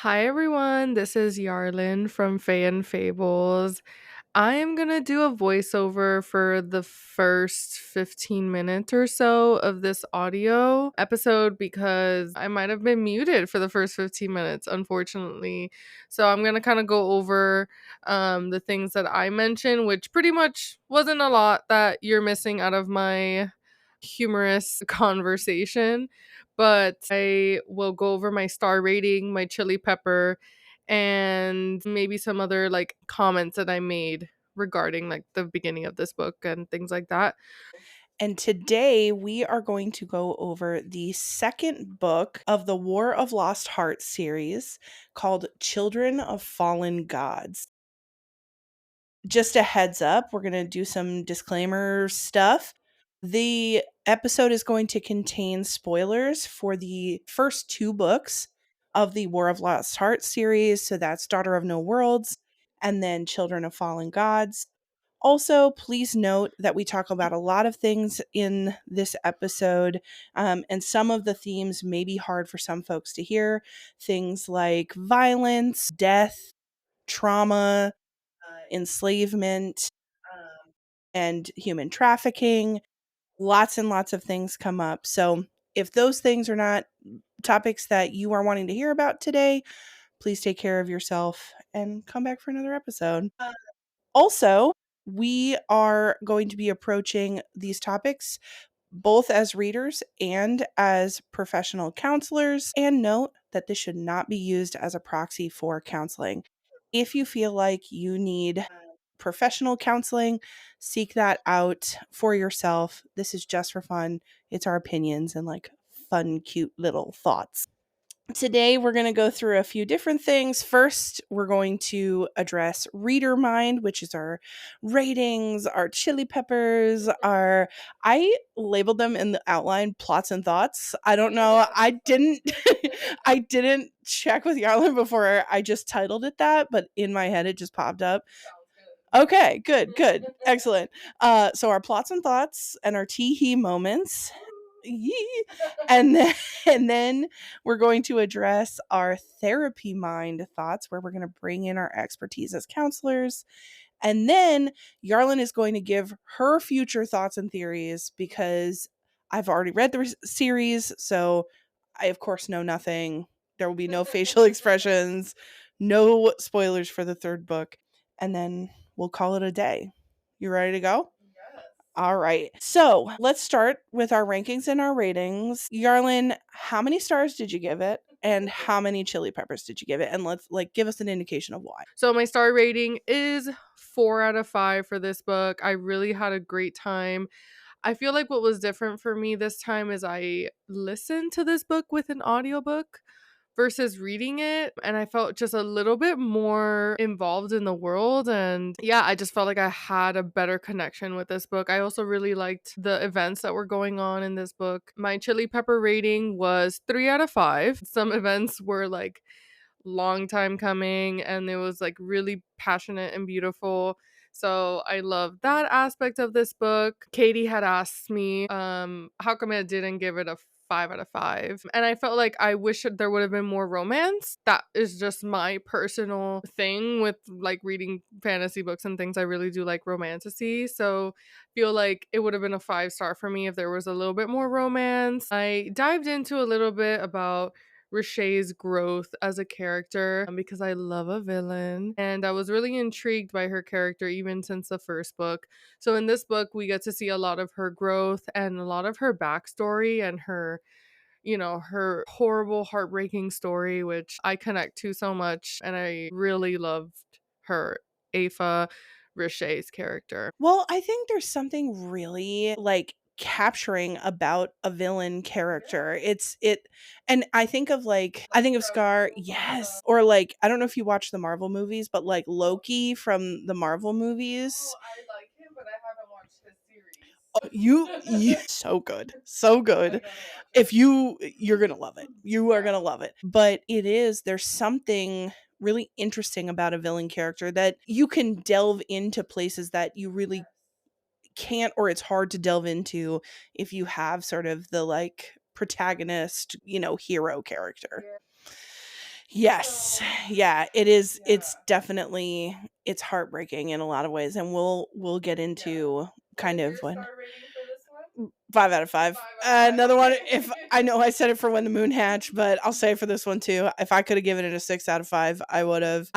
Hi everyone, this is Yarlin from Fae and Fables. I am gonna do a voiceover for the first 15 minutes or so of this audio episode because I might have been muted for the first 15 minutes, unfortunately. So I'm gonna kind of go over the things that I mentioned, which pretty much wasn't a lot that you're missing out of my humorous conversation, but I will go over my star rating, my chili pepper, and maybe some other like comments that I made regarding like the beginning of this book and things like that. And today we are going to go over the second book of the War of Lost Hearts series called Children of Fallen Gods. Just a heads up, we're going to do some disclaimer stuff. The episode is going to contain spoilers for the first two books of the War of Lost Hearts series. So that's Daughter of No Worlds and then Children of Fallen Gods. Also, please note that we talk about a lot of things in this episode, and some of the themes may be hard for some folks to hear. Things like violence, death, trauma, enslavement, and human trafficking. Lots and lots of things come up. So, if those things are not topics that you are wanting to hear about today, please take care of yourself and come back for another episode. Also, we are going to be approaching these topics both as readers and as professional counselors. And note that this should not be used as a proxy for counseling. If you feel like you need professional counseling, seek that out for yourself. This is just for fun. It's our opinions and like fun, cute little thoughts. Today, we're going to go through a few different things. First, we're going to address reader mind, which is our ratings, our chili peppers, our I labeled them in the outline plots and thoughts. I don't know. I didn't I didn't check with Yarlin before I just titled it that, but in my head it just popped up. Okay, good. Excellent. So our plots and thoughts and our tee hee moments. Yee. And then and then we're going to address our therapy mind thoughts where we're going to bring in our expertise as counselors. And then Yarlin is going to give her future thoughts and theories because I've already read the series, so I of course know nothing. There will be no facial expressions, no spoilers for the third book, and then we'll call it a day. You ready to go? All right. So let's start with our rankings and our ratings. Yarlin, how many stars did you give it? And how many chili peppers did you give it? And let's give us an indication of why. So my star rating is 4 out of 5 for this book. I really had a great time. I feel like what was different for me this time is I listened to this book with an audiobook versus reading it, and I felt just a little bit more involved in the world, and yeah, I just felt like I had a better connection with this book. I also really liked the events that were going on in this book. My chili pepper rating was 3 out of 5. Some events were like long time coming and it was like really passionate and beautiful. So I love that aspect of this book. Katie had asked me how come I didn't give it a 5 out of 5. And I felt like I wish there would have been more romance. That is just my personal thing with like reading fantasy books and things. I really do like romantasy. So feel like it would have been a 5 star for me if there was a little bit more romance. I dived into a little bit about Richey's growth as a character because I love a villain and I was really intrigued by her character even since the first book. So in this book, we get to see a lot of her growth and a lot of her backstory and her, her horrible, heartbreaking story, which I connect to so much. And I really loved her, Aoife, Richey's character. Well, I think there's something really like capturing about a villain character. And I think of Scar, yes. Or like I don't know if you watch the Marvel movies, but like Loki from the Marvel movies. I like him, but I haven't watched his series. Oh, you so good. So good. If you're going to love it. You are going to love it. But there's something really interesting about a villain character that you can delve into places that you really can't, or it's hard to delve into if you have sort of the like protagonist, hero character. Yes. So, Yeah, it is. It's yeah. definitely, it's heartbreaking in a lot of ways, and we'll get Yeah. into What kind is of your when. star rating for this one? 5 out of 5. 5 out of 5. Another one, if Okay. I know I said it for When the Moon Hatched, but I'll say it for this one too. If I could have given it a 6 out of 5, I would have.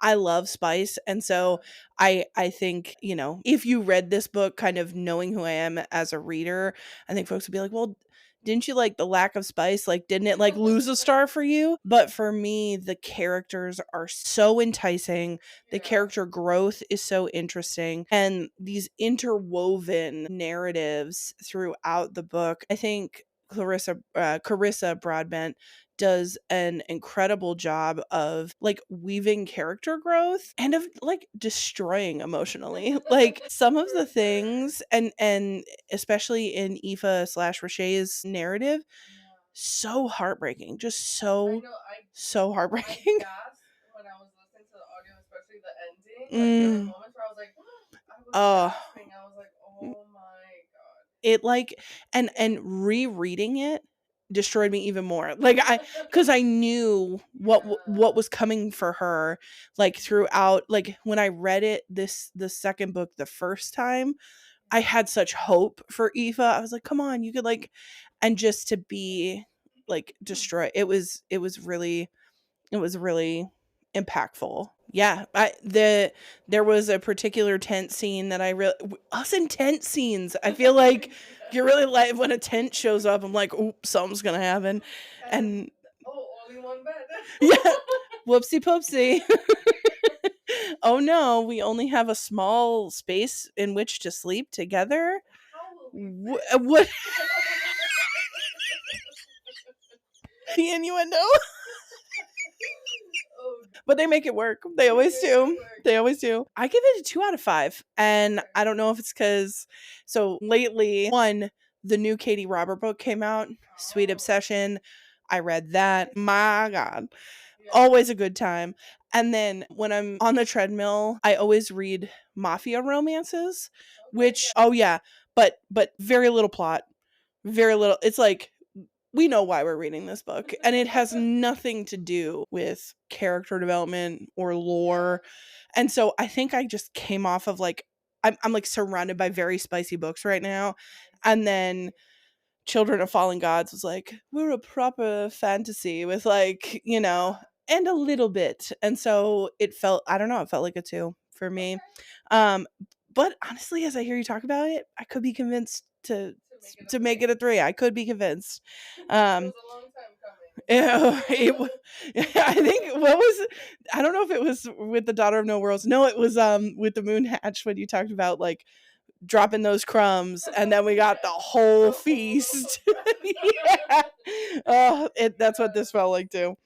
I love spice, and so Yeah. I think, if you read this book kind of knowing who I am as a reader, I think folks would be like, "Well, didn't you like the lack of spice? Like, didn't it like lose a star for you?" But for me, the characters are so enticing. The Yeah. character growth is so interesting, and these interwoven narratives throughout the book. I think Carissa Broadbent does an incredible job of like weaving character growth and of like destroying emotionally. Like some of the For sure. things, and especially in Aoife slash Roché's narrative, Yeah. so heartbreaking. Just I so know so I heartbreaking. gasped when I was listening to the audio, especially the ending. Like there were Mm, moments where I was like, I was oh, gasping. I was like, oh my it like, and god. rereading it destroyed me even more. Like I, cuz I knew what Yeah. was coming for her like throughout, like when I read it the second book the first time, I had such hope for Eva. I was like, "Come on, you could like," and just to be like destroyed. It was really impactful. Yeah, there was a particular tent scene that I really, us in tent scenes. I feel like Yeah. you're really like when a tent shows up. I'm like, "Oop, something's gonna happen," And and only one bed. yeah, whoopsie poopsie. Oh no, we only have a small space in which to sleep together. How will we What fit? the innuendo? Oh, But they make it work. They they always make it do. work. They always do. I give it a 2 out of 5. And Okay. I don't know if it's because, so lately, one, the new Katie Robert book came out, Sweet Oh, Obsession. I read that. My God. yeah. Always a good time. And then when I'm on the treadmill, I always read mafia romances, Okay, which, yeah. oh yeah, but very little plot. Very little. It's like we know why we're reading this book, and it has nothing to do with character development or Yeah. lore. And so I think I just came off of like, I'm like surrounded by very spicy books right now. I And see. then Children of Fallen Gods was like, we're a proper fantasy with like, Yeah. and a little bit. And so it felt, I don't know, it felt like a 2 for me. Okay. Um, but honestly, as I hear you talk about it, I could be convinced to To make it a to make three. it a 3. I could be convinced. It Um, was a long time coming. I think what was it? I don't know if it was with the Daughter of No Worlds. No, it was with the Moon Hatch when you talked about like dropping those crumbs, and then we got the Yes. whole The whole feast. Yeah. feast. Oh, that's what this Yes. felt like too.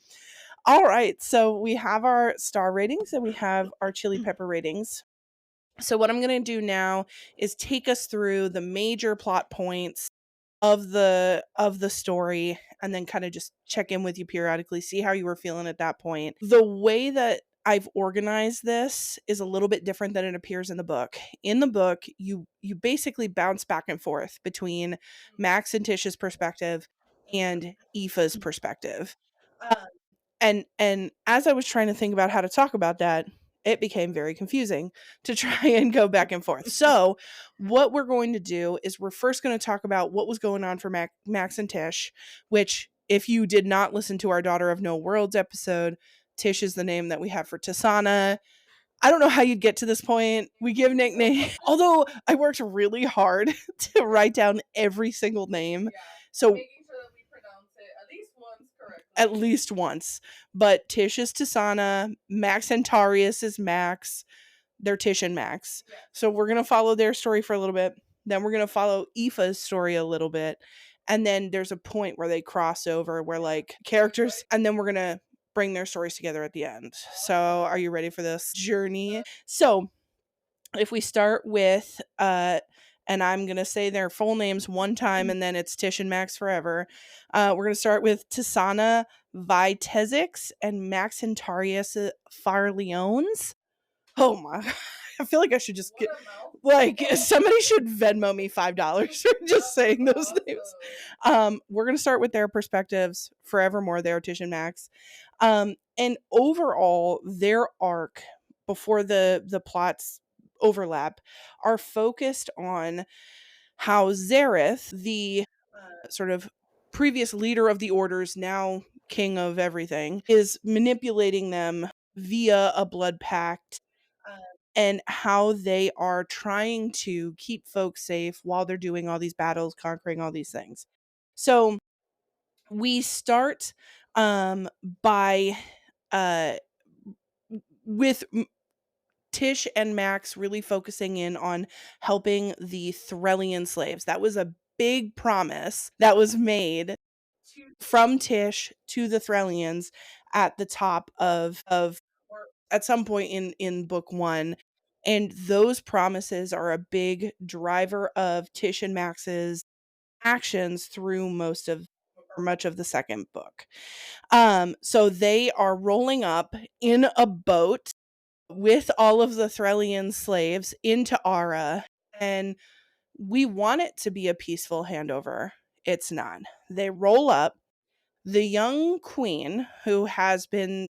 All right, so we have our star ratings and we have our chili pepper ratings. So what I'm going to do now is take us through the major plot points of the story, and then kind of just check in with you periodically, see how you were feeling at that point. The way that I've organized this is a little bit different than it appears in the book. In the book, you basically bounce back and forth between Max and Tish's perspective and Aoife's perspective. And as I was trying to think about how to talk about that, it became very confusing to try and go back and forth. So, what we're going to do is we're first going to talk about what was going on for Max and Tish, which, if you did not listen to our Daughter of No Worlds episode, Tish is the name that we have for Tasana. I don't know how you'd get to this point. We give nicknames. Although I worked really hard to write down every single name. Yeah. And So making sure that we pronounce it at least once at correctly. least once. But Tish is Tisana, Max Antarius is Max. They're Tish and Max. Yes. So we're gonna follow their story for a little bit. Then we're gonna follow Aoife's story a little bit. And then there's a point where they cross over where like characters, and then we're gonna bring their stories together at the end. So are Awesome. you ready for this journey? So if we start with and I'm gonna say their full names one time and then it's Tish and Max forever. We're gonna start with Tisana Vitezix and Max Antarius Farleones. Oh my I feel like I should just get, like, somebody should Venmo me $5 for just saying those names. We're gonna start with their perspectives. Forevermore, they're Tish and Max. And overall, their arc before the plots overlap are focused on how Zareth, the sort of previous leader of the orders, now king of everything, is manipulating them via a blood pact, and how they are trying to keep folks safe while they're doing all these battles, conquering all these things. So we start by uh with Tish and Max really focusing in on helping the Threllian slaves. That was a big promise that was made from Tish to the Threllians at the top of at some point in book 1. And those promises are a big driver of Tish and Max's actions through most of or much of the second book. So they are rolling up in a boat with all of the Threllian slaves into Ara, and we want it to be a peaceful handover. It's not. They roll up. The young queen, who has been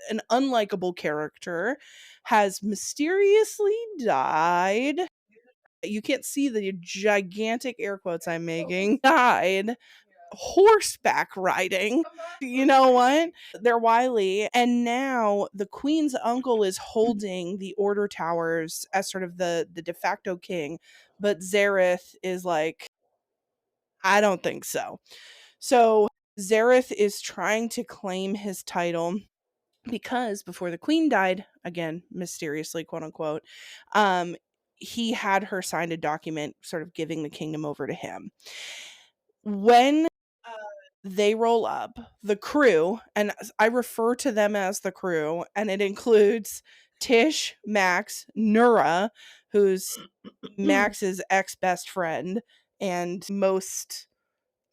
an unlikable character, has mysteriously died. You can't see the gigantic air quotes I'm making. Died horseback riding. You know what? They're wily. And now the queen's uncle is holding the order towers as sort of the de facto king. But Zareth is like, I don't think so. So Zareth is trying to claim his title because before the queen died, again, mysteriously, quote unquote, he had her sign a document sort of giving the kingdom over to him. When they roll up, the crew, and I refer to them as the crew, and it includes Tish, Max, Nura, who's Max's ex best friend and most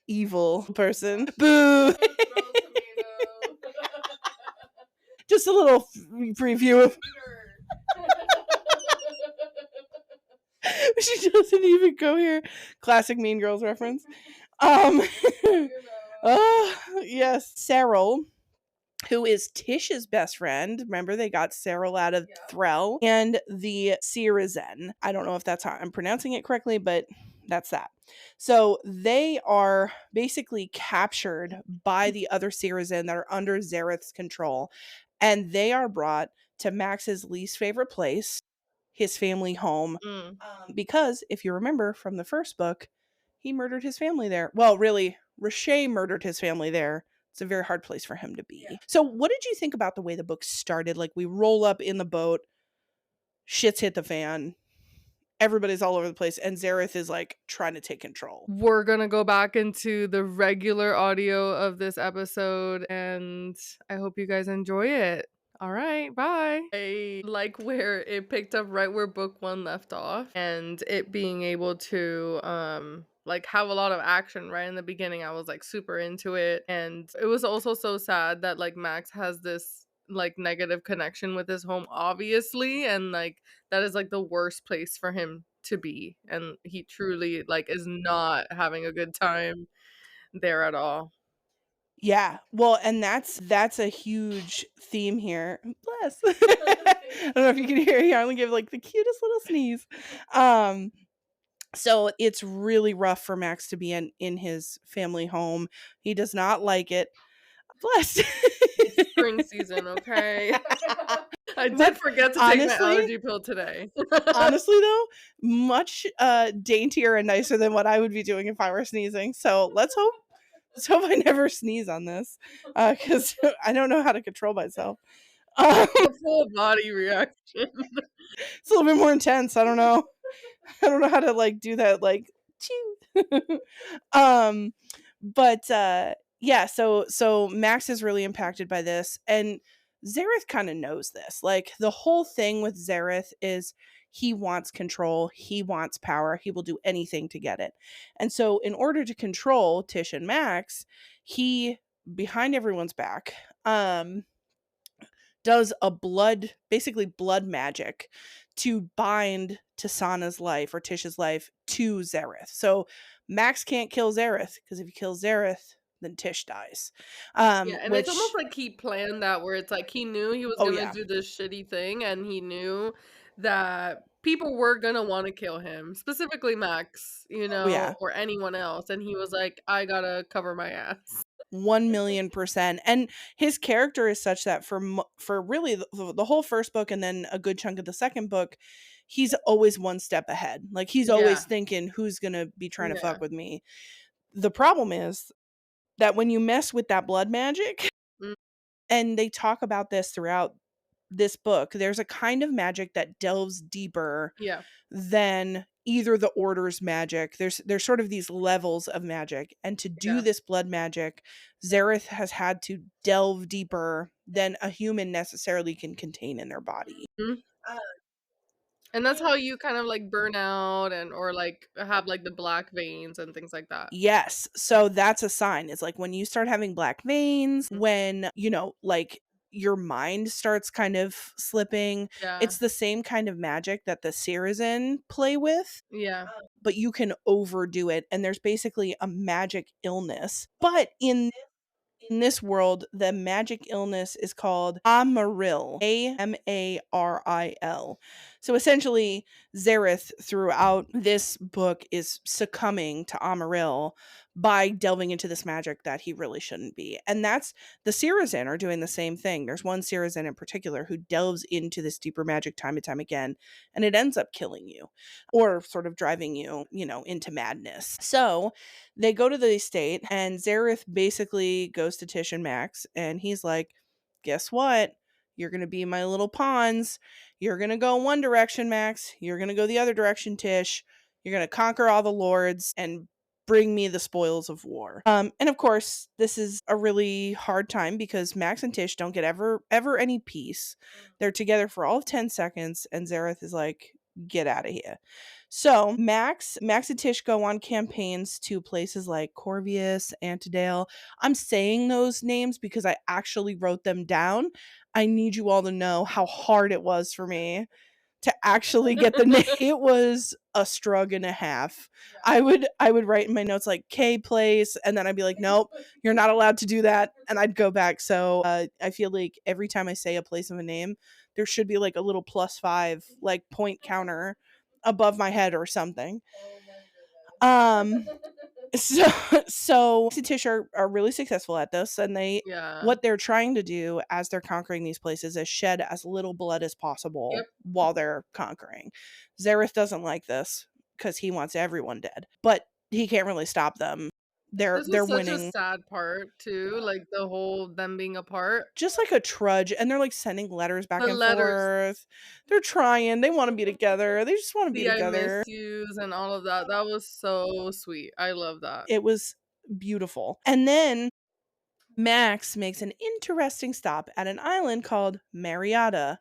evil person. Boo! Just a little preview of. She doesn't even go here. Classic Mean Girls reference. Yes, Cyril, who is Tish's best friend. Remember, they got Cyril out of Threll, and the Sirizen. I don't know if that's how I'm pronouncing it correctly, but that's that. So they are basically captured by the other Sirizen that are under Zareth's control, and they are brought to Max's least favorite place, his family home. Because if you remember from the first book, he murdered his family there. Well, really, Rashay murdered his family there. It's a very hard place for him to be. Yeah. So what did you think about the way the book started? Like, we roll up in the boat, shit's hit the fan, everybody's all over the place, and Zareth is like trying to take control. We're gonna go back into the regular audio of this episode, and I hope you guys enjoy it. All right, bye. I like where it picked up right where book 1 left off, and it being able to like have a lot of action right in the beginning. I was like super into it, and it was also so sad that like Max has this like negative connection with his home, obviously, and like that is like the worst place for him to be, and he truly like is not having a good time there at all. Yeah. Well, and that's a huge theme here. Bless. I don't know if you can hear, he only gave like the cutest little sneeze. So it's really rough for Max to be in his family home. He does not like it. Bless. It's spring season, okay? I did forget to take my allergy pill today. Honestly though, much daintier and nicer than what I would be doing if I were sneezing. So let's hope I never sneeze on this, because I don't know how to control myself. A full body reaction. It's a little bit more intense. I don't know how to like do that, like chew. But yeah, so Max is really impacted by this, and Zareth kind of knows this. Like, the whole thing with Zareth is he wants control, he wants power, he will do anything to get it. And so in order to control Tish and Max, he, behind everyone's back, does a basically blood magic to bind Tasana's life or Tish's life to Zareth. So Max can't kill Zareth because if he kills Zareth, then Tish dies. Yeah, and it's almost Which like he planned that where it's like he knew he was oh gonna yeah, do this shitty thing, and he knew that people were gonna wanna kill him, specifically Max, oh yeah, or anyone else, and he was like, "I gotta cover my ass." 1,000,000%. And his character is such that for really the whole first book and then a good chunk of the second book, he's always one step ahead. Like he's always Yeah, thinking who's going to be trying to fuck yeah, with me. The problem is that when you mess with that blood magic, mm, and they talk about this throughout this book, there's a kind of magic that delves deeper yeah, than either the order's magic. There's sort of these levels of magic, and to do yeah, this blood magic, Zareth has had to delve deeper than a human necessarily can contain in their body. mhm, and that's how you kind of, like, burn out and or, like, have, like, the black veins and things like that. Yes, so that's a sign. It's like when you start having black veins, Mm, when, like your mind starts kind of slipping. yeah, It's the same kind of magic that the Sirizen play with, yeah, but you can overdo it. And there's basically a magic illness. But in this world, the magic illness is called Amaril. Amaril. So essentially, Zareth throughout this book is succumbing to Amaril by delving into this magic that he really shouldn't be. And that's the Sirizen are doing the same thing. There's one Sirizen in particular who delves into this deeper magic time and time again, and it ends up killing you or sort of driving you, into madness. So they go to the estate, and Zareth basically goes to Tish and Max, and he's like, "Guess what? You're gonna be my little pawns. You're gonna go one direction, Max. You're gonna go the other direction, Tish. You're gonna conquer all the lords and bring me the spoils of war." And of course, this is a really hard time because Max and Tish don't get ever any peace. They're together for all of 10 seconds, and Zareth is like, "Get out of here." So Max and Tish go on campaigns to places like Corvius, Antidale. I'm saying those names because I actually wrote them down. I need you all to know how hard it was for me to actually get the name. It was a strug and a half. I would write in my notes like K place, and then I'd be like, nope, you're not allowed to do that, and I'd go back. So I feel like every time I say a place of a name, there should be like a little +5 like point counter above my head or something. Um so so Tish are really successful at this, and yeah, what they're trying to do as they're conquering these places is shed as little blood as yep. possible while they're conquering. Zareth doesn't like this because he wants everyone dead, but he can't really stop them. They're This they're was such a winning sad part too, like, the whole them being apart. just like a trudge, and they're like sending letters back The and letters, forth. They're trying. They want to be together. They just want to be the "I miss together. yous" and all of that, that was so sweet. I love that. It was beautiful. And then Max makes an interesting stop at an island called Marietta.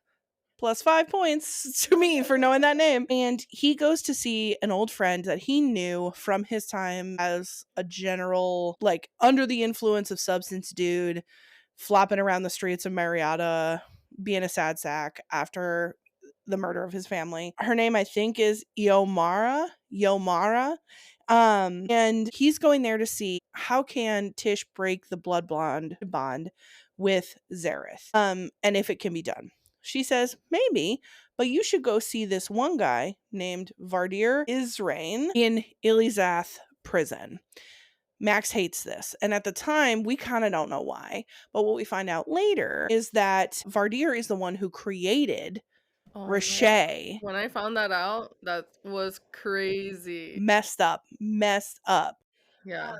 +5 points to me for knowing that name. And he goes to see an old friend that he knew from his time as a general, like under the influence of substance dude, flopping around the streets of Marietta, being a sad sack after the murder of his family. Her name, I think, is Iomara. Yomara. And he's going there to see how can Tish break the blood bond with Zareth. And if it can be done. She says, maybe, but you should go see this one guy named Vardir Israin in Ilizath prison. Max hates this. And at the time, we kind of don't know why. But what we find out later is that Vardir is the one who created Oh, yeah. Rashay. When I found that out, that was crazy. Messed up. Yeah.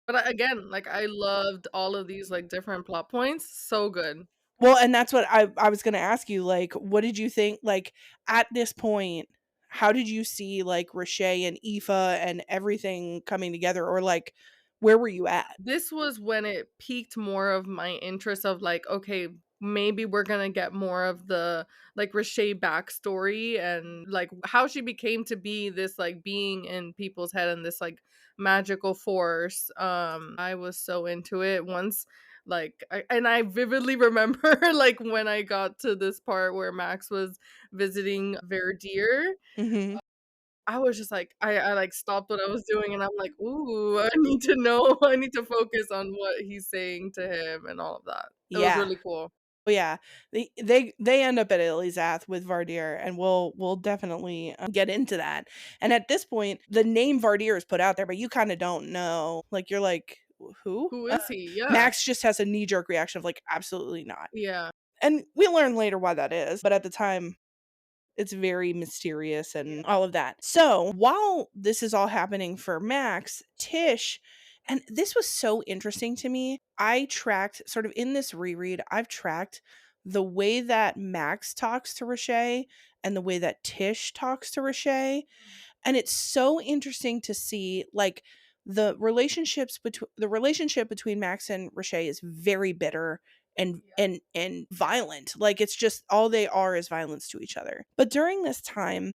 But again, like, I loved all of these, like, different plot points, so good. Well, and that's what I was gonna ask you, like, what did you think, like, at this point, how did you see, like, Rashay and Aoife and everything coming together? Or, like, where were you at? This was when it piqued more of my interest of, like, okay, maybe we're gonna get more of the, like, Rashay backstory and, like, how she became to be this, like, being in people's head and this, like, magical force. I was so into it once, Like, I vividly remember, like, when I got to this part where Max was visiting Verdier, Mhm. I was just like I, like, stopped what I was doing, and I'm like, "Ooh, I need to know, I need to focus on what he's saying to him," and all of that. It was Yeah. really cool. Oh, yeah. They end up at Elizath with Vardir, and we'll definitely, get into that. And at this point, the name Vardir is put out there, but you kinda don't know. Like, you're like, Who?" Who is he? Yeah. Max just has a knee-jerk reaction of, like, "Absolutely not." Yeah. And we learn later why that is, but at the time, it's very mysterious and all of that. So, while this is all happening for Max, Tish and this was so interesting to me. I tracked sort of in this reread, I've tracked the way that Max talks to Rashay and the way that Tish talks to Rashay, and it's so interesting to see like the relationship between Max and Rashay is very bitter and violent. Like it's just all they are is violence to each other. But during this time,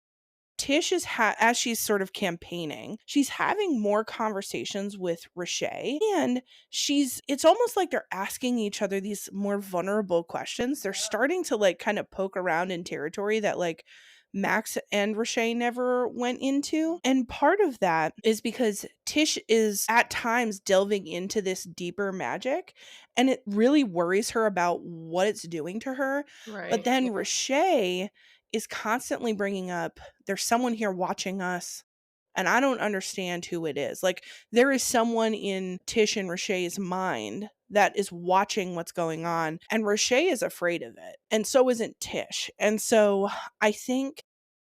Tish is as she's sort of campaigning, she's having more conversations with Rashay, and it's almost like they're asking each other these more vulnerable questions. They're starting to like kind of poke around in territory that like Max and Rashay never went into. And part of that is because Tish is at times delving into this deeper magic, and it really worries her about what it's doing to her. But Right. then Rashay is constantly bringing up, there's someone here watching us, and I don't understand who it is. Like, there is someone in Tish and Rashay's mind that is watching what's going on, and Rashay is afraid of it, and so isn't Tish. And so I think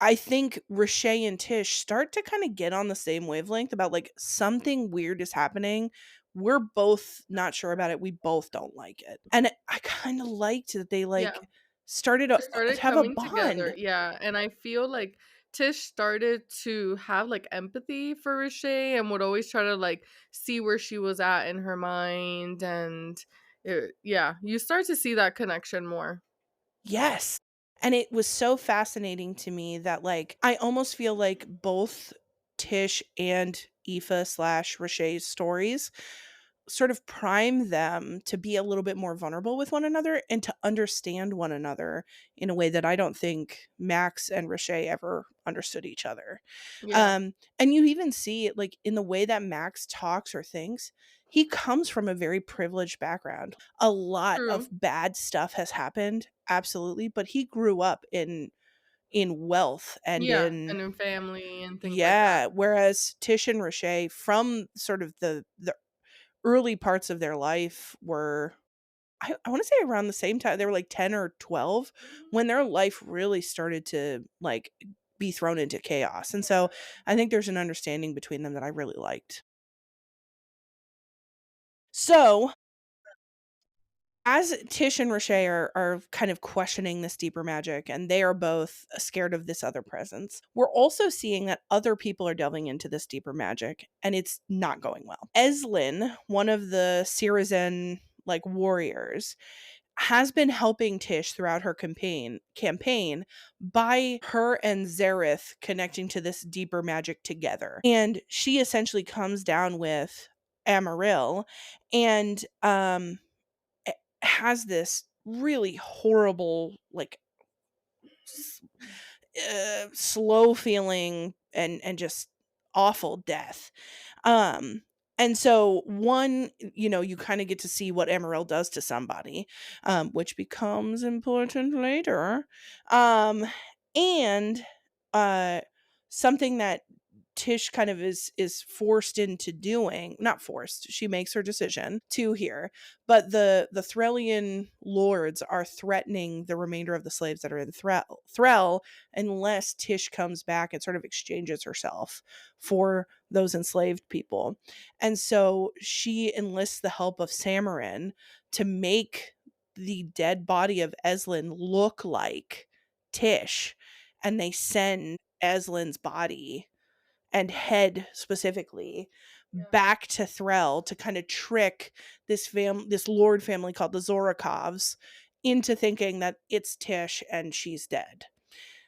I think Rashay and Tish start to kind of get on the same wavelength about like something weird is happening. We're both not sure about it. We both don't like it. And I kind of liked that they Yeah. like started They started to have a coming together, bond. yeah, and I feel like Tish started to have, like, empathy for Rashay and would always try to, like, see where she was at in her mind, and yeah, you start to see that connection more. Yes. And it was so fascinating to me that like I almost feel like both Tish and Aoife slash Rashay's stories sort of prime them to be a little bit more vulnerable with one another and to understand one another in a way that I don't think Max and Rashay ever understood each other. Yeah, And you even see it like in the way that Max talks or thinks. He comes from a very privileged background. A lot of true. bad stuff has happened, absolutely, but he grew up in wealth and Yeah, in and in family and things like that. yeah, whereas Tish and Rashay from sort of the early parts of their life were I wanna say around the same time, they were like 10 or 12 when their life really started to, like, be thrown into chaos, and so I think there's an understanding between them that I really liked. So, as Tish and Rashay are kind of questioning this deeper magic, and they are both scared of this other presence, we're also seeing that other people are delving into this deeper magic, and it's not going well. Eslin, one of the Sirizen, like, warriors, has been helping Tish throughout her campaign by her and Zareth connecting to this deeper magic together. And she essentially comes down with Amaril and eh, has this really horrible like slow feeling and just awful death. Um, and so one, you kind of get to see what Emerald does to somebody, which becomes important later. And uh, something that Tish kind of is forced into doing, not forced, she makes her decision to here, but the Threllian lords are threatening the remainder of the slaves that are in Threll unless Tish comes back and sort of exchanges herself for those enslaved people. And so she enlists the help of Samarin to make the dead body of Eslin look like Tish. And they send Eslin's body and head specifically back to Threll to kind of trick this lord family called the Zorakovs into thinking that it's Tish and she's dead.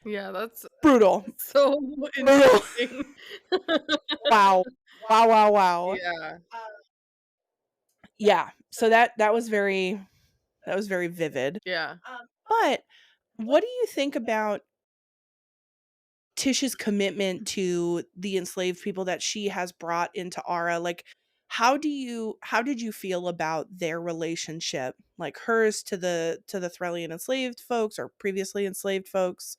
Yeah, that's Brutal. so Brutal. interesting. Wow. Wow, wow, wow. Yeah. Yeah, so that was very vivid. Yeah. But what do you think about Tish's commitment to the enslaved people that she has brought into Ara? Like, how did you feel about their relationship? Like hers to the Threllian enslaved folks or previously enslaved folks,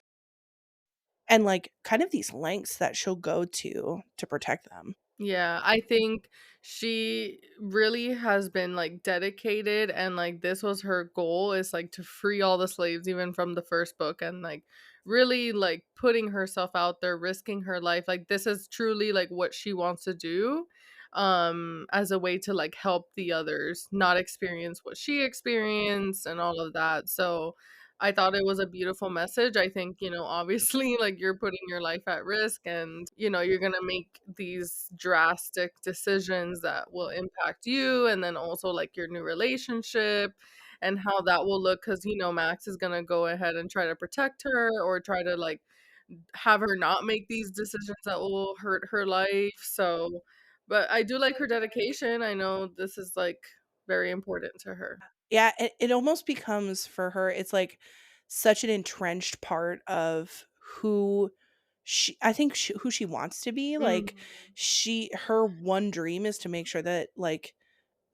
and like kind of these lengths that she'll go to protect them. Yeah, I think she really has been like dedicated, and like this was her goal, is like to free all the slaves even from the first book, and like really like putting herself out there, risking her life. Like this is truly like what she wants to do, as a way to like help the others not experience what she experienced and all of that. So I thought it was a beautiful message. I think, obviously, like you're putting your life at risk, and, you're going to make these drastic decisions that will impact you and then also like your new relationship and how that will look, because, Max is going to go ahead and try to protect her or try to like have her not make these decisions that will hurt her life. So, but I do like her dedication. I know this is like very important to her. Yeah, it almost becomes for her, it's like such an entrenched part of who who she wants to be. Like Mhm. her one dream is to make sure that like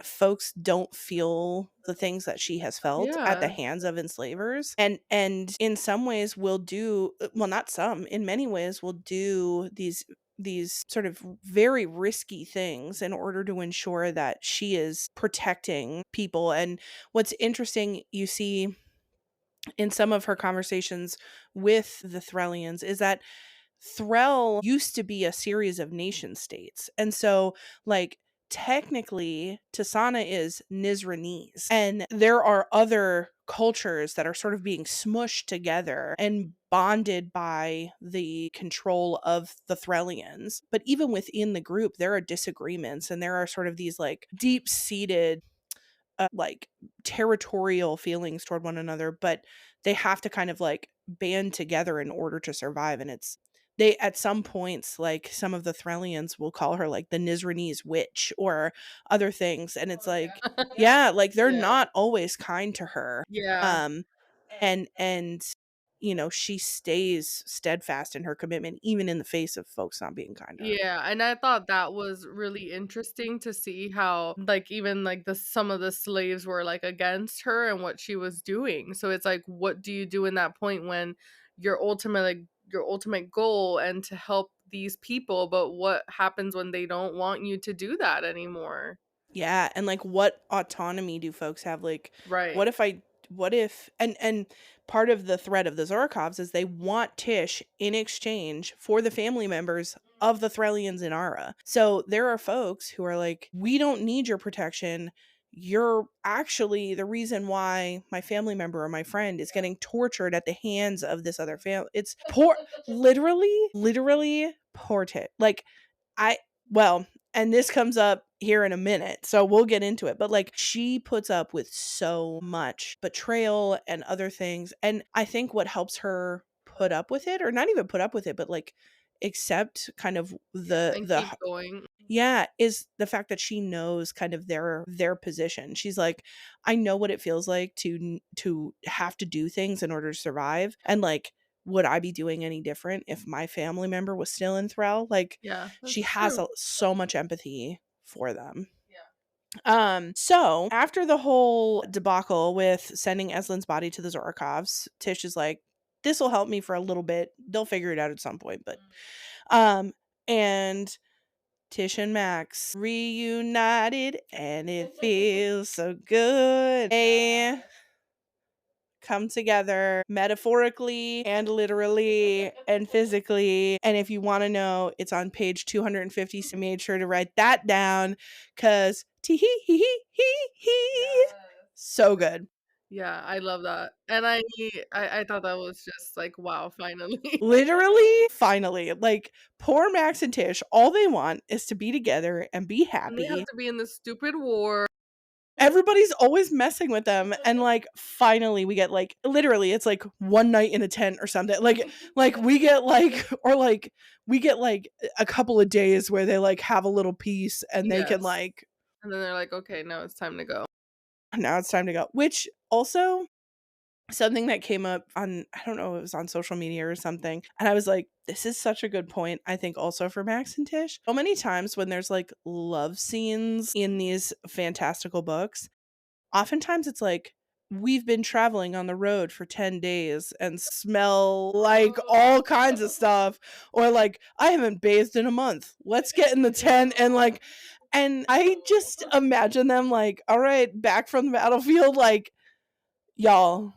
folks don't feel the things that she has felt at the Yeah. hands of enslavers, and in some ways will do, well, not some, in many ways will do these sort of very risky things in order to ensure that she is protecting people. And what's interesting, you see in some of her conversations with the Threllians, is that Threll used to be a series of nation states. And so, like, technically, Tasana is Nizranese. And there are other cultures that are sort of being smushed together and bonded by the control of the Threllians. But even within the group, there are disagreements and there are sort of these, like, deep seated like territorial feelings toward one another, but they have to kind of like band together in order to survive. And it's they at some points, like some of the Threllians will call her like the Nizranese witch or other things. And Oh it's my like, god. yeah, like they're Yeah. not always kind to her. Yeah. Um and she stays steadfast in her commitment even in the face of folks not being kind to her. Yeah, and I thought that was really interesting to see how, like, even, like, some of the slaves were, like, against her and what she was doing. So it's like, what do you do in that point when your ultimate goal and to help these people, but what happens when they don't want you to do that anymore? Yeah, and, like, what autonomy do folks have? Like, Right. what if and part of the threat of the Zorkovs is they want Tish in exchange for the family members of the Threllians in Ara. So, there are folks who are like, "We don't need your protection. You're actually the reason why my family member or my friend is getting tortured at the hands of this other family." It's poor literally poor tit. Like, I well, and this comes up here in a minute, so we'll get into it. But like she puts up with so much betrayal and other things. And I think what helps her put up with it, or not even put up with it, but like accept kind of And keep going. yeah, is the fact that she knows kind of their position. She's like, I know what it feels like to have to do things in order to survive, and like, would I be doing any different if my family member was still in Thrall? Like, Yeah, she that's has true. so much empathy for them. Yeah. So after the whole debacle with sending Eslin's body to the Zorakovs, Tish is like, this will help me for a little bit. They'll figure it out at some point, but and Tish and Max reunited and it feels so good. They come together metaphorically and literally and physically. And if you want to know, it's on page 250. So made sure to write that down because tee hee hee hee hee hee. So good. Yeah, I love that. And I thought that was just like, wow, finally. Literally, finally, like poor Max and Tish, all they want is to be together and be And they have happy. to be in this stupid war. Everybody's always messing with them, and like finally we get like literally it's like one night in a tent or something, like we get like or like we get like a couple of days where they like have a little peace and they can Yes. like And then they're like, "Okay, now it's time to go." Now it's time to go. Which also something that came up on, I don't know, it was on social media or something. And I was like, this is such a good point. I think also for Max and Tish. So many times when there's like love scenes in these fantastical books, oftentimes it's like we've been traveling on the road for 10 days and smell like all kinds of stuff, or like I haven't bathed in a month, let's get in the tent and like, and I just imagine them like, all right, back from the battlefield, like, y'all,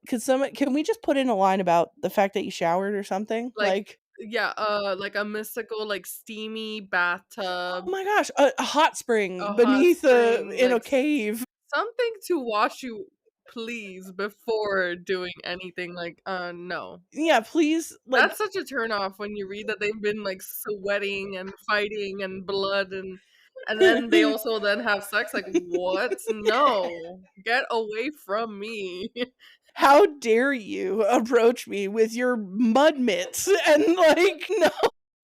can we just put in a line about the fact that you showered or something, Like like, yeah, like a mystical, like, steamy bathtub, oh my gosh, a hot spring a hot beneath a spring, in like, a cave. something to wash you, please, before doing anything, like, no. Yeah, please, like, That's such a turn off when you read that they've been, like, sweating and fighting and blood and then they also then have sex, like, what? No. Get away from me. how dare you approach me with your mud mitts and like, no.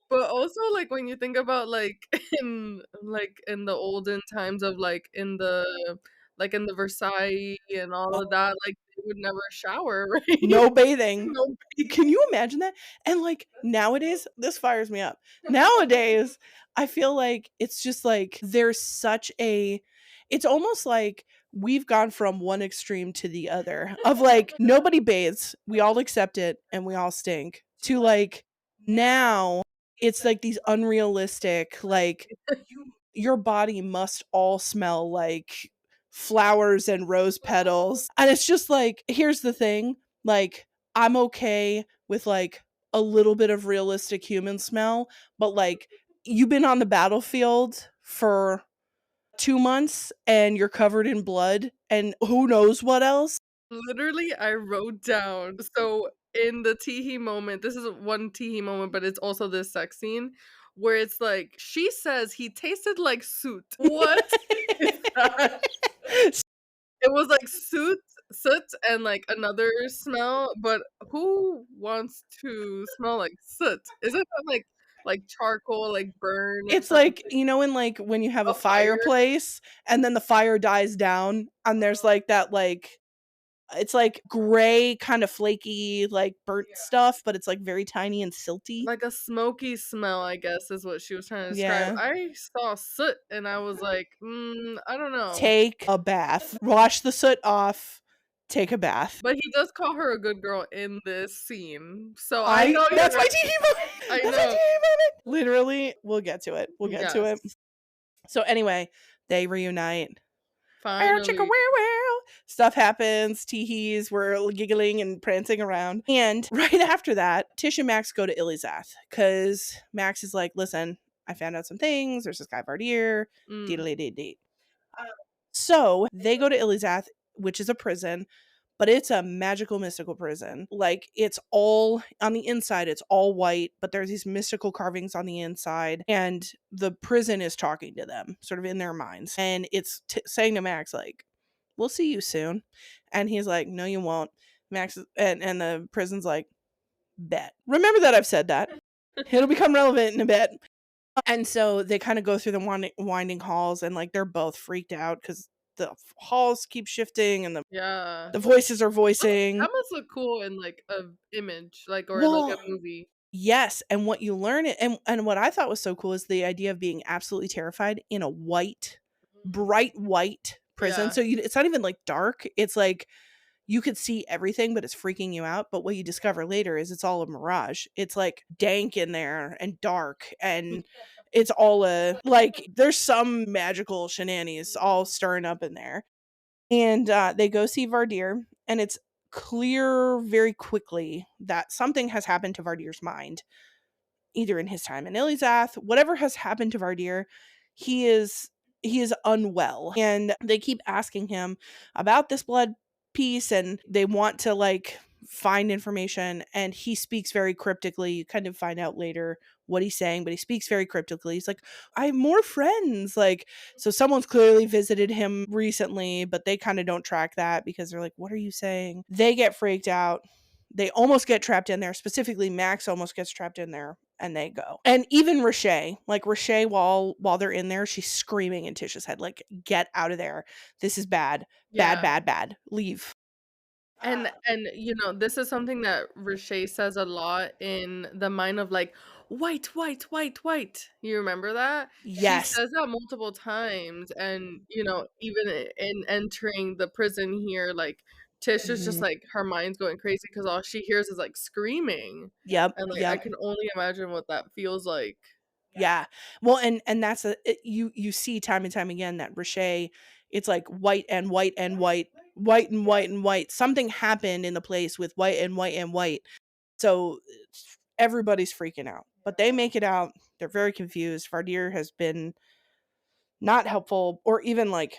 But also, like, when you think about, like, in the olden times of, in the Versailles and all of that, like, they would never shower, right? No bathing. No Can you imagine that? And, like, nowadays this fires me up. Nowadays, I feel like it's just, like, there's such a it's almost like we've gone from one extreme to the other of, like, nobody bathes, we all accept it, and we all stink, to, like, now it's, like, these unrealistic, like, your body must all smell like flowers and rose petals. And it's just like, here's the thing, like, I'm okay with like a little bit of realistic human smell, but like, you've been on the battlefield for 2 months and you're covered in blood and who knows what else. Literally, I wrote down so in the Teehee moment, this is one Teehee moment, but it's also this sex scene where it's like, she says he tasted like soot. What is that? It was like soot and, like, another smell, but who wants to smell like soot? Isn't that like charcoal, like burn or It's something? like, you know, like when you have a A fire? fireplace and then the fire dies down and there's like that, like, it's like gray, kind of flaky, like burnt stuff, but it's like very tiny and silty. Like a smoky smell, I guess, is what she was trying to describe. Yeah. I saw soot and I was like, I don't know." Take a bath. Wash the soot off. Take a bath. But he does call her a good girl in this scene, so I I know you're that's my right. TV moment. I That's my know. TV moment. Literally, we'll get to it. We'll get to it. Yes. So anyway, they reunite. Wow, chicka wow Finally. wow. Stuff happens. Teehees were giggling and prancing around. And right after that, Tish and Max go to Ilizath because Max is like, listen, I found out some things. There's this guy Vardir. Mm. Dee. So they go to Ilizath, which is a prison, but it's a magical, mystical prison. Like, it's all on the inside, it's all white, but there's these mystical carvings on the inside, and the prison is talking to them, sort of in their minds. And it's saying to Max, like, we'll see you soon. And he's like, no, you won't. Max, and the prison's like, bet. Remember that I've said that. It'll become relevant in a bit. And so they kind of go through the winding halls, and like they're both freaked out because the halls keep shifting and Yeah. the voices are Looks voicing. that must look cool in, like, a image, like, or, like, a Well, movie. yes, and what you learn and what I thought was so cool is the idea of being absolutely terrified in a white, Mm. bright white prison. Yeah. So it's not even like dark. It's like you could see everything, but it's freaking you out. But what you discover later is it's all a mirage. It's like dank in there and dark, and it's all a like there's some magical shenanigans all stirring up in there. And they go see Vardir, and it's clear very quickly that something has happened to Vardir's mind, either in his time in Ilizath, whatever has happened to Vardir, he is he is unwell. And they keep asking him about this blood piece, and they want to like find information, and he speaks very cryptically. You kind of find out later what he's saying, but he speaks very cryptically. He's like, I have more friends. Like, so someone's clearly visited him recently, but they kind of don't track that because they're like, what are you saying? They get freaked out. They almost get trapped in there. Specifically, Max almost gets trapped in there and they go. And even Rashay, like Rashay, while they're in there, she's screaming in Tish's head, like, get out of there. This is bad. Bad, Yeah. bad, bad. Leave. And this is something that Riche says a lot in The Mind of, like, "White, white, white, white." You remember that? She Yes. says that multiple times, and, even in entering the prison here, like, Tish is just, Mhm. like, her mind's going crazy because all she hears is, like, screaming, Yep, and, like, I yep. can only imagine what that feels like. Yeah. Well, and that's you see time and time again that Rashay, it's like white and white and white, white and white and white. Something happened in the place with white and white and white. So everybody's freaking out. But they make it out. They're very confused. Vardir has been not helpful, or even like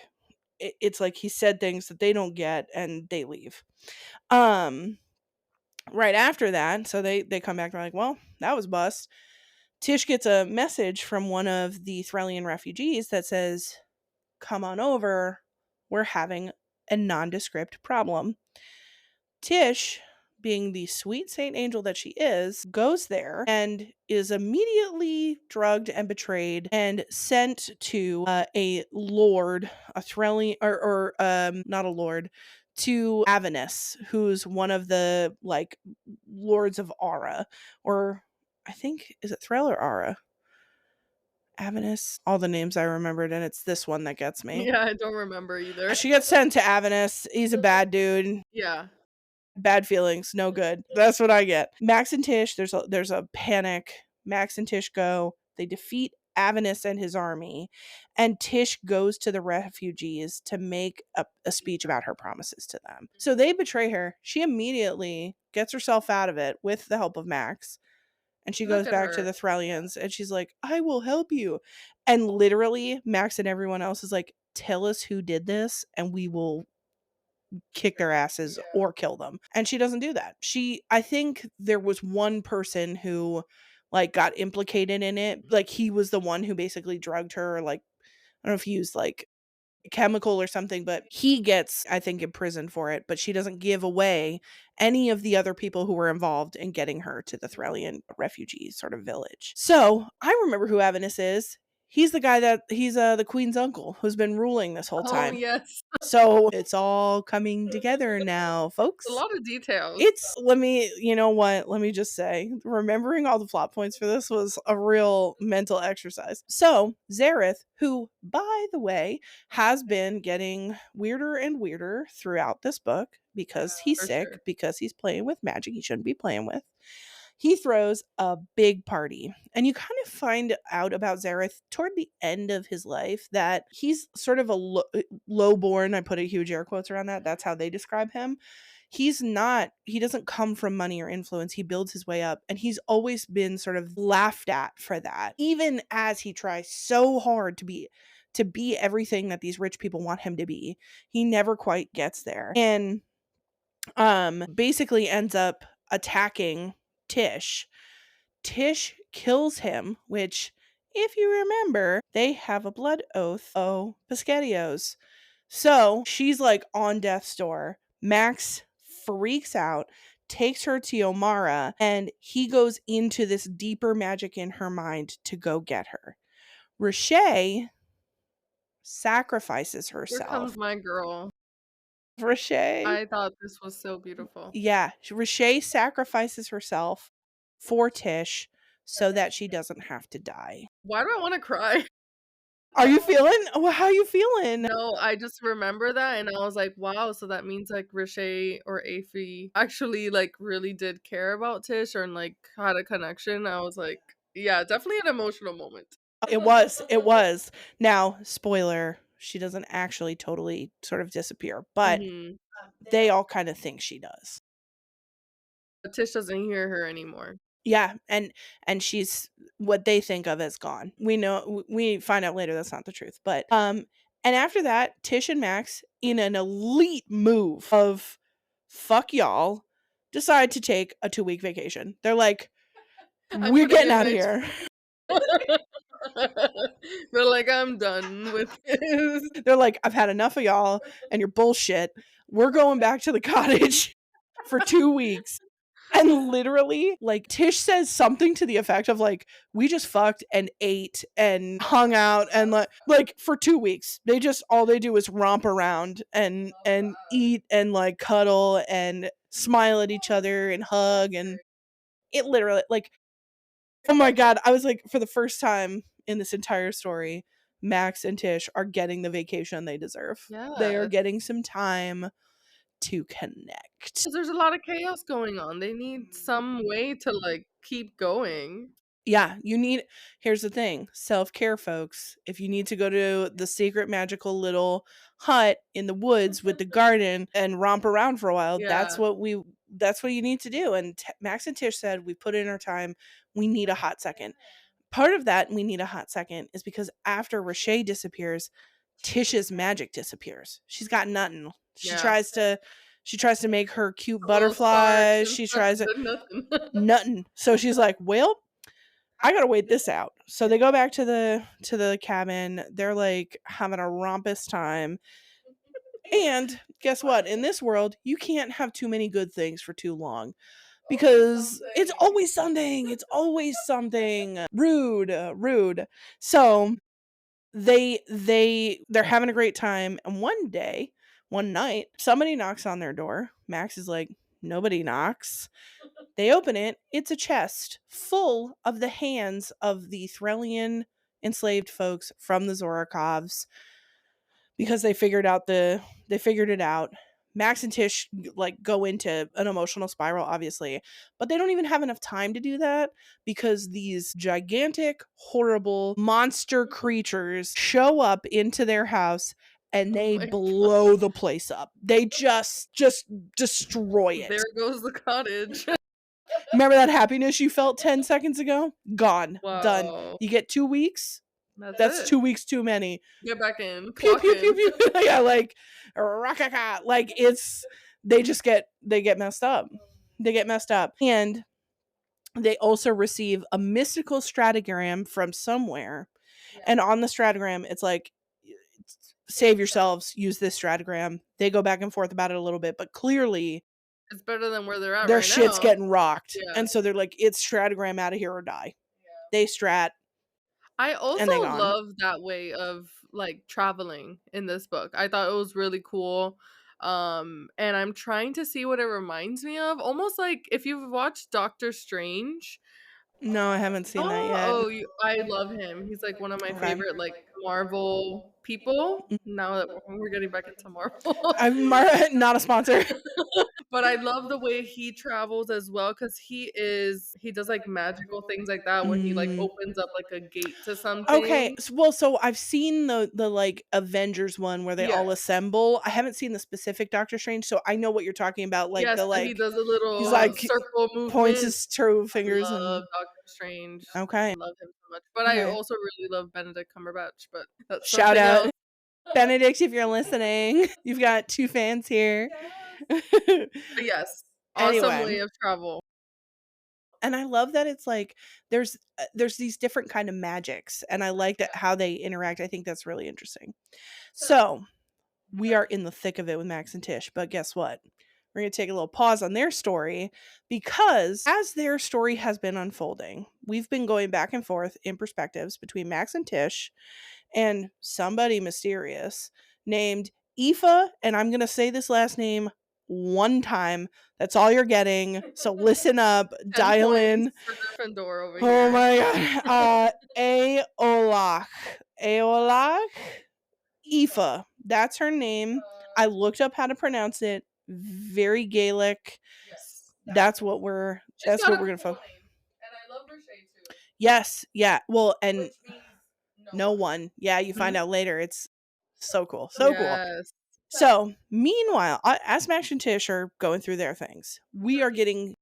it's like he said things that they don't get and they leave. Um right after that, so they come back and they're like, well, that was bust. Tish gets a message from one of the Thralian refugees that says, come on over. We're having a nondescript problem. Tish, being the sweet Saint Angel that she is, goes there and is immediately drugged and betrayed and sent to a lord, a Thralian, or not a lord, to Avernus, who's one of the like lords of Aura, or I think is it Thrall or Aura? Avernus. All the names I remembered, and it's this one that gets me. Yeah, I don't remember either. She gets sent to Avernus. He's a bad dude. Yeah. Bad feelings, no good. That's what I get. Max and Tish, there's a panic. Max and Tish go. They defeat Avernus and his army, and Tish goes to the refugees to make a speech about her promises to them. So they betray her. She immediately gets herself out of it with the help of Max, and she Look goes at back to her. the Thralians and she's like, I will help you. And literally, Max and everyone else is like, tell us who did this and we will kick their asses or kill them. And she doesn't do that. I think there was one person who like got implicated in it. Like he was the one who basically drugged her, or like I don't know if he used like chemical or something, but he gets, I think, imprisoned for it. But she doesn't give away any of the other people who were involved in getting her to the Thralian refugee sort of village. So I remember who Avernus is. He's the guy that he's the queen's uncle who's been ruling this whole Oh, time. yes. So it's all coming together now, A folks. lot of details. It's let me you know what? Let me just say, remembering all the plot points for this was a real mental exercise. So, Zareth, who, by the way, has been getting weirder and weirder throughout this book because he's For sick, sure. because he's playing with magic he shouldn't be playing with. He throws a big party. And you kind of find out about Zareth toward the end of his life that he's sort of a low-born, I put a huge air quotes around that. That's how they describe him. He doesn't come from money or influence. He builds his way up, and he's always been sort of laughed at for that. Even as he tries so hard to be everything that these rich people want him to be, he never quite gets there. And basically ends up attacking Tish. Tish kills him, which, if you remember, they have a blood oath. Oh, Pescadios. So she's like on death's door. Max freaks out, takes her to Omara, and he goes into this deeper magic in her mind to go get her. Rashay sacrifices Here herself. comes my girl. Rashay, I thought this was so beautiful. yeah, Rashay sacrifices herself for Tish so that she doesn't have to die. Why do I wanna cry? Are you feeling? How you feeling? No, I just remember that, and I was like, "Wow, so that means, like, Riche or Aphie actually, like, really did care about Tish and, like, had a connection." I was like, yeah, definitely an emotional moment. It was. It was. Now, spoiler, she doesn't actually totally sort of disappear, but Mhm. they all kind of think she does. But Tish doesn't hear her anymore. Yeah, and she's what they think of as gone. We know we find out later that's not the truth. But and after that, Tish and Max, in an elite move of fuck y'all, decide to take a 2-week vacation. They're like, I'm we're putting getting in out of my here. They're like, "I'm done with this." They're like, I've had enough of y'all and your bullshit. We're going back to the cottage for 2 weeks. And literally, like, Tish says something to the effect of, like, we just fucked and ate and hung out and like for 2 weeks. They just all they do is romp around and eat and like cuddle and smile at each other and hug and it literally like oh my god, I was like for the first time in this entire story, Max and Tish are getting the vacation they deserve. They are Yes, getting some time to connect. 'cause there's a lot of chaos going on. They need some way to, like, keep going. Yeah, you need here's the thing, self-care, folks. If you need to go to the secret magical little hut in the woods with the garden and romp around for a while, Yeah, that's what you need to do, and Max and Tish said, "We put in our time. We need a hot second." Part of that we need a hot second is because after Rashay disappears, Tish's magic disappears. She's got nothing. yeah. She tries to make her cute A little spark butterflies. and She stuff, tries to but nothing. nothing. So she's like, "Well, I gotta wait this out." So they go back to the cabin. They're like having a rompous time. And guess what? In this world, you can't have too many good things for too long because it's always something. It's always something. Rude, rude. So they're having a great time and one night somebody knocks on their door. Max is like, nobody knocks. They open it. It's a chest full of the hands of the Threlian enslaved folks from the Zorakovs because they figured it out. Max and Tish like go into an emotional spiral, obviously, but they don't even have enough time to do that because these gigantic, horrible monster creatures show up into their house and Oh they my god. blow the place up. They just destroy it. There goes the cottage. Remember that happiness you felt 10 seconds ago? Gone. Done. Wow. You get 2 weeks? That's That's it. 2 weeks too many. Get back in, Pew clock pew pew in. pew. Yeah, like rakaka. Like it's they get messed up. They get messed up. And they also receive a mystical stratogram from somewhere. And on the stratogram, it's like save yourselves, use this stratogram. They go back and forth about it a little bit, but clearly It's better than where they're at their right shit's now. getting rocked. Yeah. And so they're like, it's stratogram out of here or die. They strat I and also they gone. love that way of, like, traveling in this book. I thought it was really cool, and I'm trying to see what it reminds me of, almost like if you've watched Doctor Strange. No, I haven't seen that yet. Oh, I love him. He's, like, one of my Okay. favorite, like, Marvel people, now that we're getting back into Marvel. Not a sponsor. But I love the way he travels as well, because he does, like, magical things like that where he, like, Mm. opens up, like, a gate to Okay, something. well, so I've seen the like Avengers one where they all Yes. assemble. I haven't seen the specific Doctor Strange, so I know what you're talking about. Like Yes, the and he like does a he's little like circle points movement. his two I fingers love and Doctor Strange. okay, Love him so much. But I okay. also really love Benedict Cumberbatch, but that's Shout something out else. Benedict if you're listening. You've got two fans here. But yes, awesome Anyway, way of travel. and I love that it's like there's these different kind of magics, and I like that how they interact. I think that's really interesting. So we are in the thick of it with Max and Tish, but guess what? We're going to take a little pause on their story because as their story has been unfolding, we've been going back and forth in perspectives between Max and Tish and somebody mysterious named Aoife, and I'm going to say this last name one time. That's all you're getting. So listen up, 10 dial points in. for Gryffindor over Oh here. my god. Aolach. Aolach? Aoife. That's her name. I looked up how to pronounce it. Very Gaelic. Yes. She's That's got what a we're cool gonna focus. name, and I love Rashay too, Yes, yeah. Well, and which means no no one. one. Yeah, you find Mhm. out later. It's so cool. So cool. Yes. So, meanwhile, as Max and Tish are going through their things, we are getting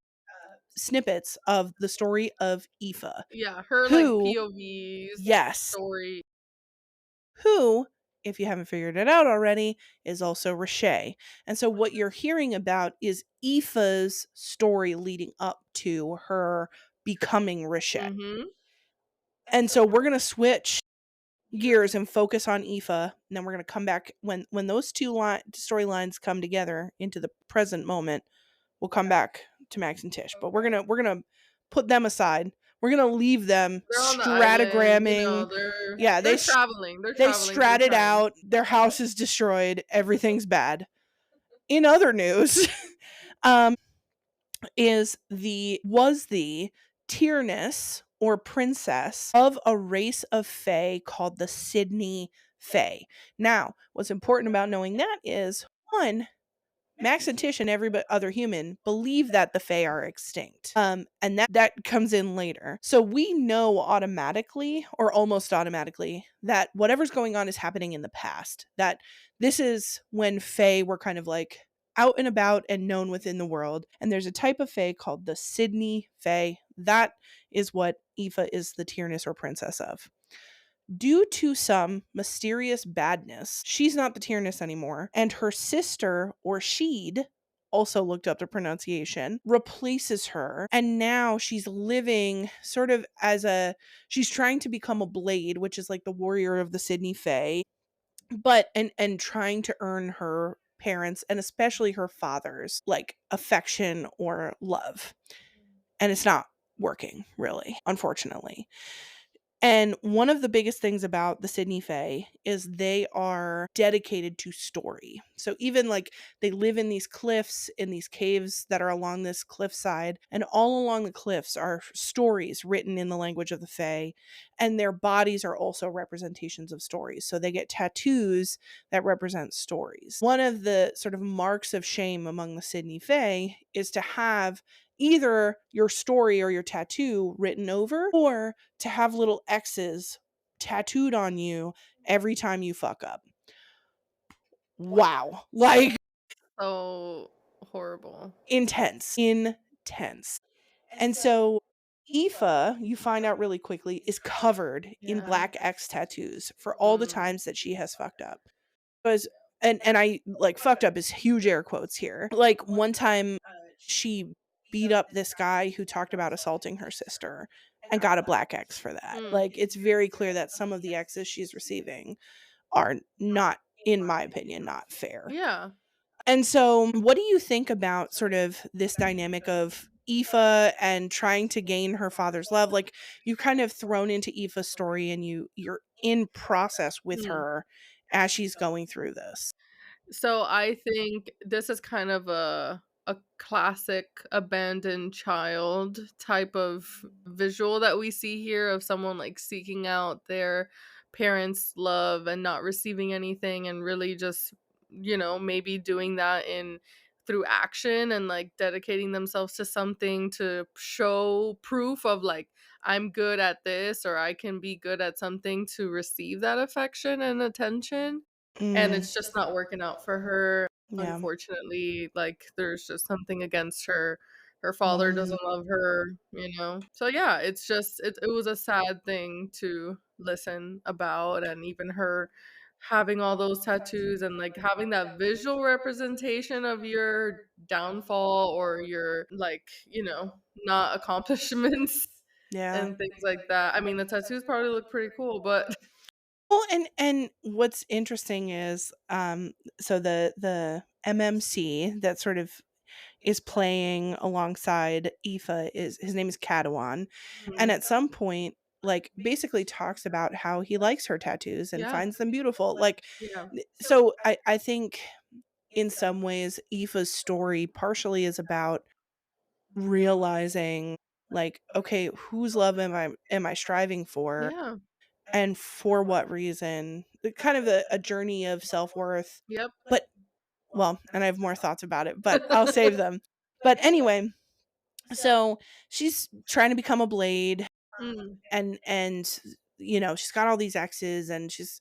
snippets of the story of Aoife, Yeah, her, like, who, POVs, yes, story. who, if you haven't figured it out already, is also Rashay. And so what you're hearing about is Aoife's story leading up to her becoming Rashay. Mhm. And so we're going to switch gears and focus on Aoife, and then we're going to come back when those two storylines come together into the present moment. We'll come back to Max and Tish, but we're gonna put them aside. We're gonna leave them They're on the island, you know, stratogramming. they're Yeah, they're traveling. They're they traveling through stratted time. out. Their house is destroyed. Everything's bad. In other news, is the was the Tyrnus or princess of a race of fae called the Sydney Fae. Now, what's important about knowing that is one, Max and Tish and every other human believe that the Fae are extinct. And that comes in later. So we know automatically, or almost automatically, that whatever's going on is happening in the past. That this is when Fae were kind of like out and about and known within the world. And there's a type of Fae called the Sydney Fae. That is what Aoife is the Tyrnus or princess of. Due to some mysterious badness, she's not the Tyrnus anymore, and her sister, or Sheed, also looked up the pronunciation, replaces her, and now she's living sort of as a she's trying to become a blade, which is like the warrior of the Sydney Fae, but and trying to earn her parents and especially her father's like affection or love. And it's not working, really, unfortunately. And one of the biggest things about the Sydney Fae is they are dedicated to story. So even like they live in these cliffs, in these caves that are along this cliffside, and all along the cliffs are stories written in the language of the Fae, and their bodies are also representations of stories. So they get tattoos that represent stories. One of the sort of marks of shame among the Sydney Fae is to have either your story or your tattoo written over, or to have little X's tattooed on you every time you fuck up. Wow. Like So horrible. intense. Intense. And so Aoife, you find out really quickly, is covered in black X tattoos for all the Mm. times that she has fucked up. Was and I like fucked up is huge air quotes here. Like one time she beat up this guy who talked about assaulting her sister and got a black X for that. Mm. Like it's very clear that some of the X's she's receiving are not, in my opinion, not fair. Yeah. And so what do you think about sort of this dynamic of Aoife and trying to gain her father's love? Like you kind of thrown into Aoife's story and you're in process with Mm. her as she's going through this. So I think this is kind of a classic abandoned child type of visual that we see here of someone like seeking out their parents' love and not receiving anything and really just, you know, maybe doing that in through action and like dedicating themselves to something to show proof of like I'm good at this or I can be good at something to receive that affection and attention, and Mm, it's just not working out for her, yeah. unfortunately. Like, there's just something against her. Her father Mm, doesn't love her, you know? So, yeah, it's just it was a sad thing to listen about, and even her having all those tattoos and, like, having that visual representation of your downfall or your, like, you know, not accomplishments yeah. and things like that. I mean, the tattoos probably look pretty cool, but Well, and what's interesting is so the MMC that sort of is playing alongside Aoife is his name is Cadawan, and Mhm. at some point like basically talks about how he likes her tattoos and Yeah, finds them beautiful. Like yeah. so I think in some ways Aoife's story partially is about realizing like okay, whose love am I striving for Yeah. and for what reason? Kind of a journey of self-worth. Yep. But well, and I have more thoughts about it, but I'll save them. But anyway, so she's trying to become a blade Mm. and you know she's got all these exes and she's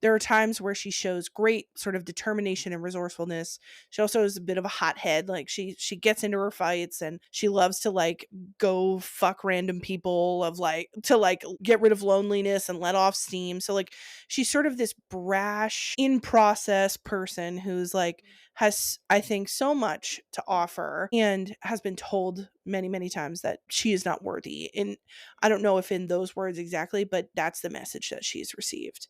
there are times where she shows great sort of determination and resourcefulness. She also is a bit of a hothead. Like she gets into her fights and she loves to like go fuck random people of like to like get rid of loneliness and let off steam. So like she's sort of this brash in process person who's like has I think so much to offer and has been told many many times that she is not worthy. And I don't know if in those words exactly, but that's the message that she's received.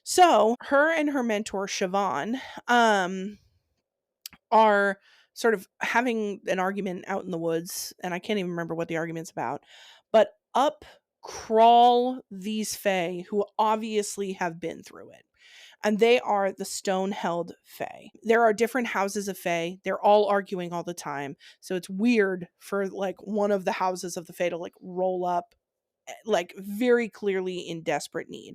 So her and her mentor Siobhan are sort of having an argument out in the woods, and I can't even remember what the argument's about, but up crawl these fae who obviously have been through it. And they are the stone-held fae. There are different houses of fae. They're all arguing all the time. So it's weird for like one of the houses of the fae to like roll up like very clearly in desperate need.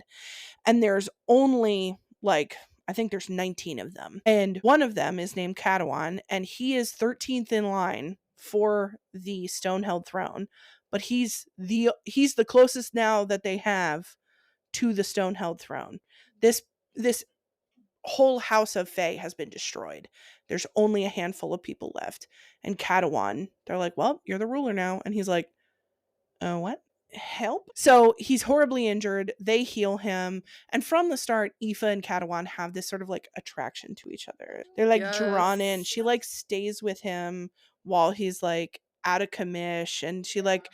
And there's only like I think there's 19 of them. And one of them is named Catalan, and he is 13th in line for the stone-held throne. But he's the closest now that they have to the stone-held throne. This whole house of Fae has been destroyed. There's only a handful of people left. And Catalan, they're like, well, you're the ruler now. And he's like, what? Help? So he's horribly injured. They heal him. And from the start, Aoife and Catalan have this sort of like attraction to each other. They're like drawn in. Yes. She like stays with him while he's like out of commish. And she like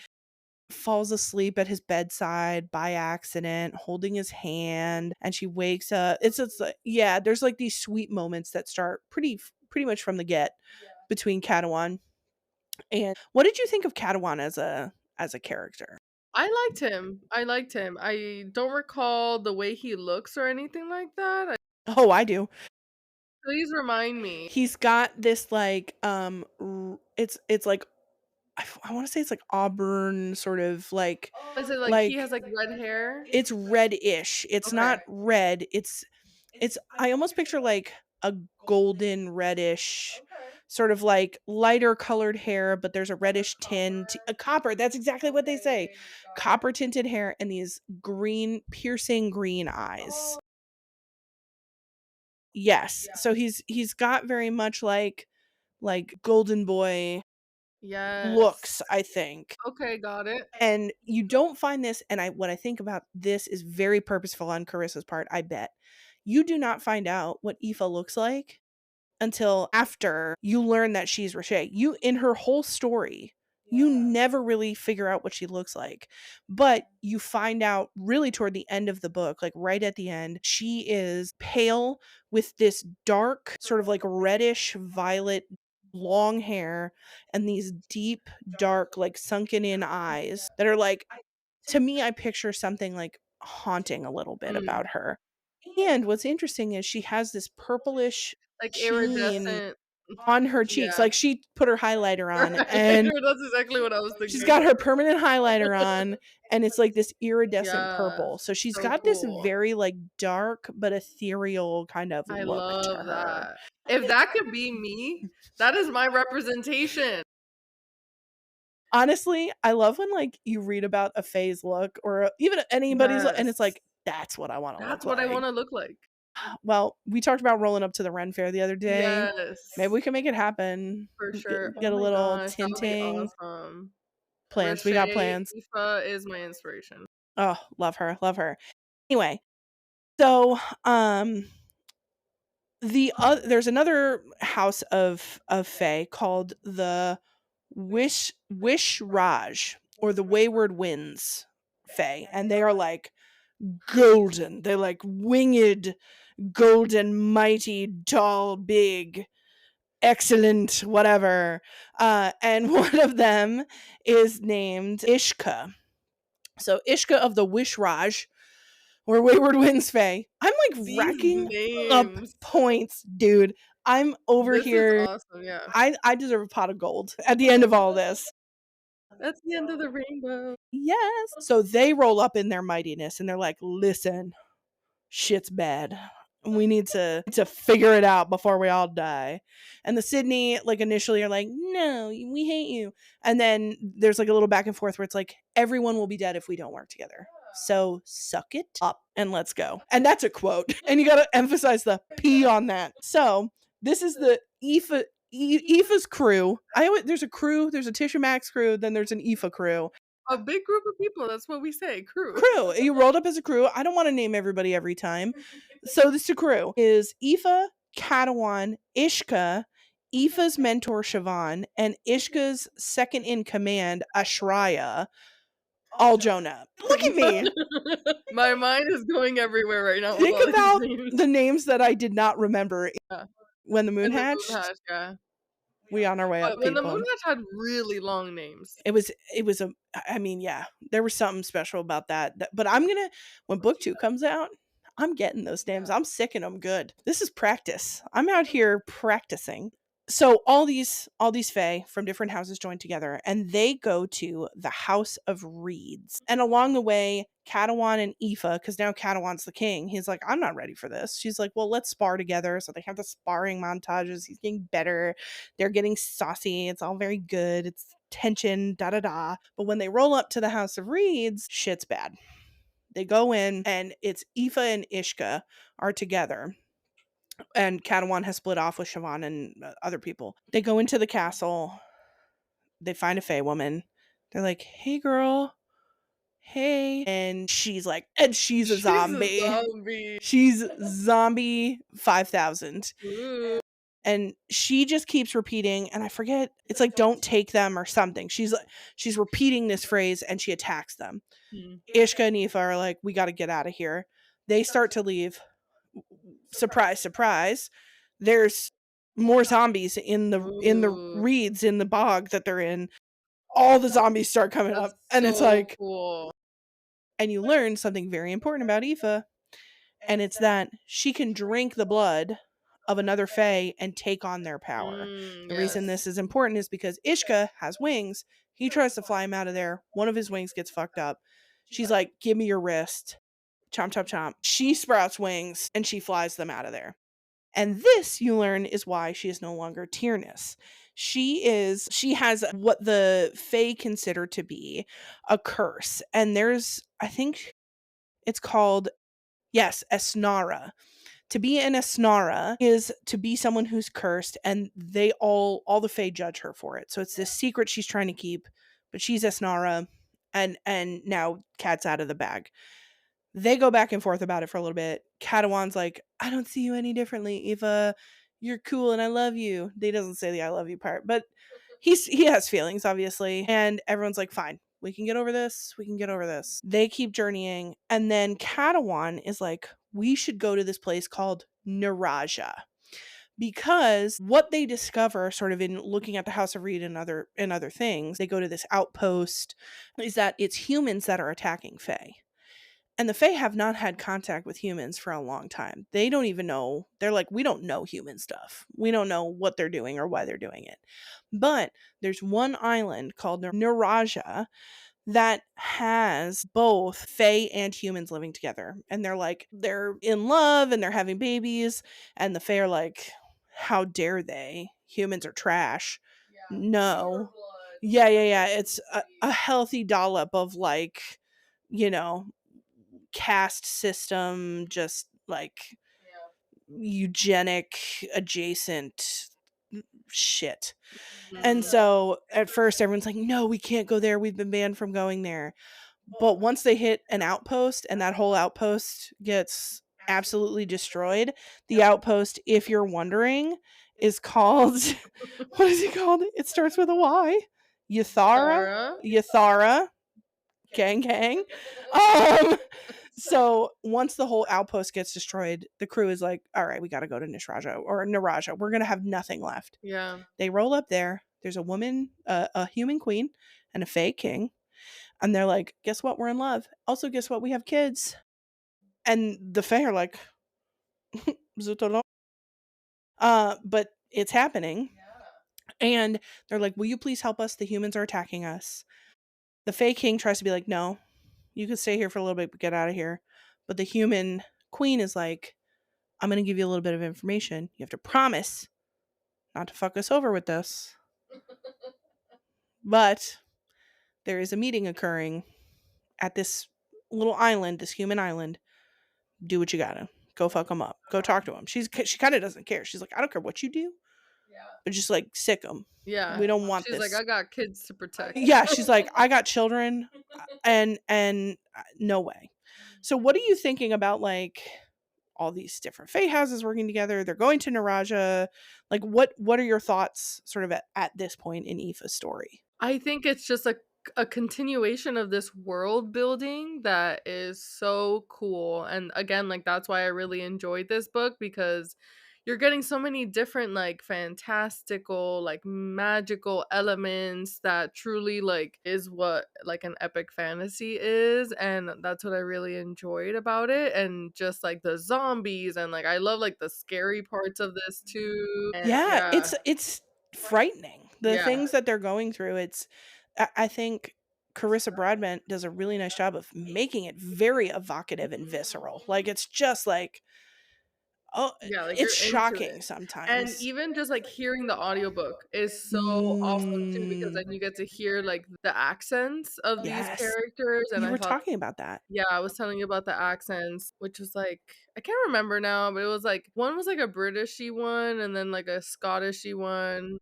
falls asleep at his bedside by accident, holding his hand, and she wakes up. It's like, yeah, there's like these sweet moments that start pretty much from the get between Catalan. And what did you think of Catalan as a character? I liked him. I liked him. I don't recall the way he looks or anything like that. Oh, I do. Please remind me. He's got this like it's like I want to say it's like auburn sort of Is it like he like has like red hair? it's reddish. It's Okay. not red. It's I almost picture like a golden reddish sort of like lighter colored hair, but there's a reddish tint, a copper. That's exactly what they say. Copper tinted hair and these green piercing green eyes. Yes. So he's got very much like golden boy looks, Yes. I think. Okay, got it. And you don't find this, and what I think about this is very purposeful on Carissa's part, I bet. You do not find out what Aoife looks like until after you learn that she's Roche. You in her whole story, you never really figure out what she looks like. But you find out really toward the end of the book, like right at the end, she is pale with this dark, sort of like reddish violet long hair and these deep dark like sunken in eyes that are like, to me I picture something like haunting a little bit Mm. about her. And what's interesting is she has this purplish Like sheen iridescent. on her cheeks. Yeah. Like she put her highlighter on Right. and That's exactly what I was she's thinking. got her permanent highlighter on and it's like this iridescent Yeah. purple. So she's So got this cool. very like dark but ethereal kind of I look to love her. that. If that could be me, that is my representation. Honestly, I love when like you read about a phase look or even anybody's look and it's Yes. like that's what I want to look That's what I like. wanna look like. Well, we talked about rolling up to the Ren Fair the other day. Maybe Yes. we can make it happen. For sure. Get Oh a my little gosh, that would be tinting. awesome. Plans. We Roche got plans. Aoife is my inspiration. Oh, love her. Love her. Anyway, so there's another house of fae called the Wish Raj or the Wayward Winds fae, and they are like golden. They're like winged, golden, mighty, tall, big, excellent, whatever. And one of them is named Ishka. So Ishka of the Wish Raj or Wayward Winds Fae. I'm like These racking up names. points, dude. I'm over This is here. awesome, yeah. I deserve a pot of gold at the end of all this. That's the end of the rainbow. Yes. So they roll up in their mightiness and they're like, listen, shit's bad. We need to figure it out before we all die. And the Sydney, like initially are like, no, we hate you. And then there's like a little back and forth where it's like, everyone will be dead if we don't work together. So suck it up and let's go. And that's a quote. And you got to emphasize the P on that. So this is the Aoife's crew. There's a crew, there's a Tisha Max crew, then there's an Aoife crew. A big group of people, that's what we say, crew. Crew. You rolled up as a crew. I don't want to name everybody every time. So this crew is Aoife, Catalan, Ishka, Aoife's mentor Siobhan, and Ishka's second in command, Ashraya, all Jonah. Look at me. My mind is going everywhere right now. Think about the names that I did not remember Yeah. when the moon And the hatched. moon hatch, yeah. We on our way up, But when the people. Moonlight had really long names. It was a I mean, yeah, there was something special about that, but I'm gonna when book 2 comes out, I'm getting those names. I'm sicking them good. This is practice. I'm out here practicing. So all these fae from different houses join together and they go to the House of Reeds. And along the way, Catawan and Aoife, because now Catawan's the king, he's like, I'm not ready for this. She's like, well, let's spar together. So they have the sparring montages. He's getting better. They're getting saucy. It's all very good. It's tension, da da da. But when they roll up to the House of Reeds, shit's bad. They go in and it's Aoife and Ishka are together and Catawan has split off with Siobhan and other people. They go into the castle. They find a Fey woman. They're like, "Hey, girl, hey," and she's a She's a zombie. zombie. She's zombie 5,000. Ooh. And she just keeps repeating, and I forget. It's like, "Don't take them" or something. She's repeating this phrase, and she attacks them. Hmm. Ishka and Aoife are like, "We got to get out of here." They start to leave. Surprise, surprise. There's more zombies in the Ooh. reeds in the bog that they're in. All the zombies start coming That's up, and it's so like, cool. and you learn something very important about Aoife, and it's that she can drink the blood of another fae and take on their power. The reason Yes. this is important is because Ishka has wings. He tries to fly him out of there. One of his wings gets fucked up. She's like, "Give me your wrist." Chomp, chomp, chomp. She sprouts wings and she flies them out of there. And this, you learn, is why she is no longer Tyrnus. She has what the Fae consider to be a curse. And there's, I think it's called, yes, Esnara. To be an Esnara is to be someone who's cursed, and they all the Fae judge her for it. So it's this secret she's trying to keep, but she's Esnara, and now cat's out of the bag. They go back and forth about it for a little bit. Catawan's like, I don't see you any differently, Eva. You're cool and I love you. He doesn't say the I love you part, but he has feelings, obviously. And everyone's like, fine, we can get over this. We can get over this. They keep journeying. And then Catawan is like, we should go to this place called Naraja. Because what they discover sort of in looking at the House of Reed and other things, they go to this outpost, is that it's humans that are attacking Fae. And the Fae have not had contact with humans for a long time. They don't even know. They're like, we don't know human stuff. We don't know what they're doing or why they're doing it. But there's one island called Naraja that has both Fae and humans living together. And they're in love and they're having babies. And the Fae are like, how dare they? Humans are trash. Yeah. No. Yeah, yeah, yeah. It's a healthy dollop of you know, caste system, just like eugenic adjacent shit. And so at first everyone's like, no, we can't go there. We've been banned from going there. But once they hit an outpost and that whole outpost gets absolutely destroyed, the outpost, if you're wondering, is called what is it called? It starts with a Y. Yathara? Sarah? Yathara. Gang gang. Um so once the whole outpost gets destroyed, the crew is like, all right, we got to go to Nishraja or Naraja. We're going to have nothing left. Yeah. They roll up there. There's a woman, a human queen, and a fey king. And they're like, guess what? We're in love. Also, guess what? We have kids. And the fae are like, "Zutolo." But it's happening. And they're like, will you please help us? The humans are attacking us. The fey king tries to be like, no, you can stay here for a little bit, but get out of here. But the human queen is like, I'm going to give you a little bit of information. You have to promise not to fuck us over with this. But there is a meeting occurring at this little island, this human island. Do what you gotta. Go fuck them up. Go talk to them. She kind of doesn't care. She's like, I don't care what you do, but just like sick them. Yeah. We don't want She's like, this. I got kids to protect. Yeah, she's like, I got children, and no way. So, what are you thinking about all these different fae houses working together? They're going to Naraja. Like, what are your thoughts, sort of at this point in Aoife's story? I think it's just a continuation of this world building that is so cool. And again, like that's why I really enjoyed this book because you're getting so many different, like, fantastical, like, magical elements that truly, like, is what, like, an epic fantasy is, and that's what I really enjoyed about it, and just, like, the zombies, and, like, I love, like, the scary parts of this too, and Yeah, yeah. it's frightening. The Yeah. things that they're going through, I think Carissa Broadbent does a really nice job of making it very evocative and visceral. Like, it's just like, oh, Yeah, like, it's you're into shocking it. And sometimes. even just, like, hearing the audiobook is so awesome too because Mm, then you get to hear, like, the accents of these yes. characters, and You I were thought talking about that. yeah, I was telling you about the accents, which was, like I can't remember now, but it was, like one was, like, a Britishy one and then, like, a Scottishy one.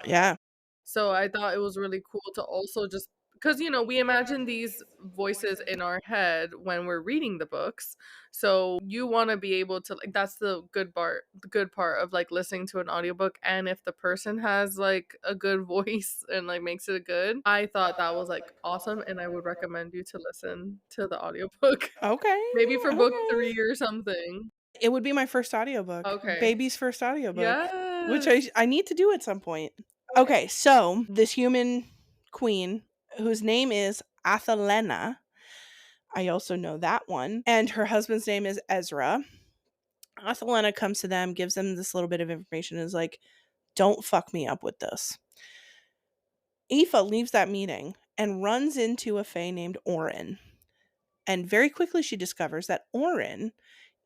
Yeah. So I thought it was really cool to also just because we imagine these voices in our head when we're reading the books. So you want to be able to like that's the good part of like listening to an audiobook and if the person has like a good voice and like makes it good. I thought that was like awesome and I would recommend you to listen to the audiobook. Okay, Maybe for book okay. 3 or something. It would be my first audiobook, Okay. baby's first audiobook, which Yes. I need to do at some point. Okay, so this human queen whose name is Athelena, I also know that one, and her husband's name is Ezra. Athelena comes to them, gives them this little bit of information, and is like, "Don't fuck me up with this." Aoife leaves that meeting and runs into a fae named Orin. And very quickly she discovers that Orin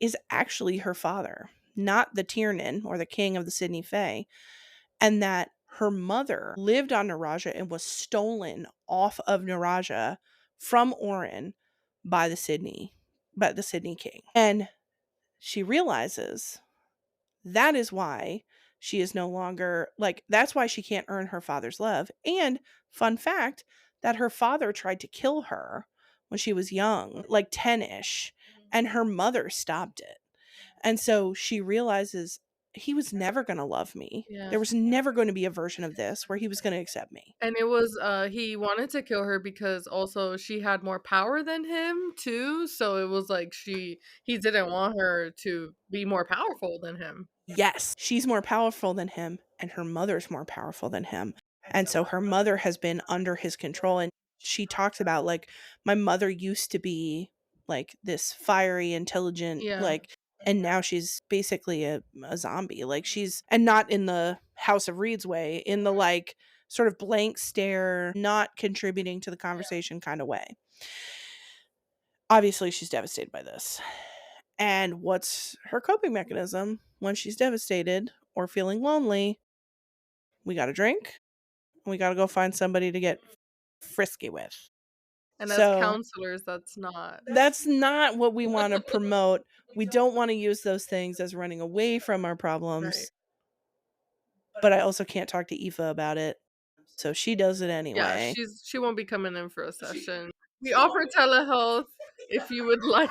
is actually her father, not the Tiernan or the king of the Sydney Fae, and that her mother lived on Naraja and was stolen off of Naraja from Orin by the Sydney king. And she realizes that is why she is no longer like that's why she can't earn her father's love. And fun fact that her father tried to kill her when she was young, like 10ish, and her mother stopped it. And so she realizes he was never going to love me. Yeah. There was never going to be a version of this where he was going to accept me. And it was, he wanted to kill her because also she had more power than him too, so it was like he didn't want her to be more powerful than him. Yes, she's more powerful than him, and her mother's more powerful than him. And so her mother has been under his control. And she talks about, like, my mother used to be like this fiery, intelligent, Yeah. like, and now she's basically a zombie. Like, and not in the House of Reeds way, in the like sort of blank stare, not contributing to the conversation kind of way. Obviously, she's devastated by this. And what's her coping mechanism when she's devastated or feeling lonely? We got to drink. And we got to go find somebody to get frisky with. And as So counselors, that's not that's not what we want to promote. We don't want to use those things as running away from our right. problems. But I also can't talk to Aoife about it. So she does it Yeah, anyway. she won't be coming in for a session. We offer telehealth if you would like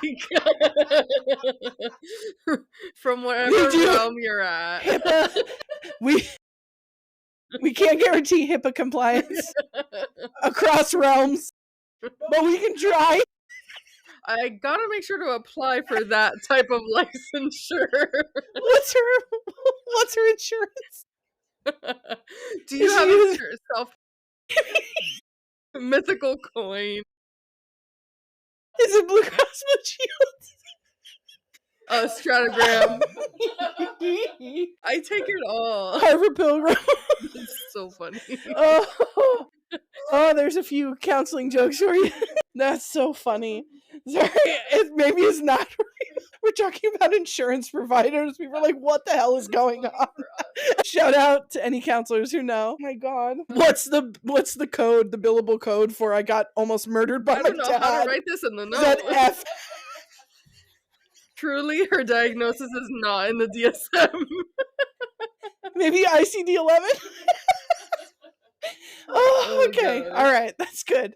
from We whatever do realm you're at. HIPAA. We we can't guarantee HIPAA compliance across realms, but we can try. I gotta make sure to apply for that type of licensure. What's her what's her insurance? Do you Is she have using a self mythical coin? is it Blue Cross Blue Shield? A stratogram. I take it all. Harvard Pilgrim. That's so funny. Oh, oh, there's a few counseling jokes for you. That's so funny. Sorry, maybe it's not. We're talking about insurance providers. People are like, what the hell is going on? Shout out to any counselors who know. Oh my god. What's the code, the billable code for I got almost murdered by I my don't know dad? how to write this in the Is that note. F? Truly, her diagnosis is not in the DSM. Maybe ICD-11? Oh, okay. gosh. All right. That's good.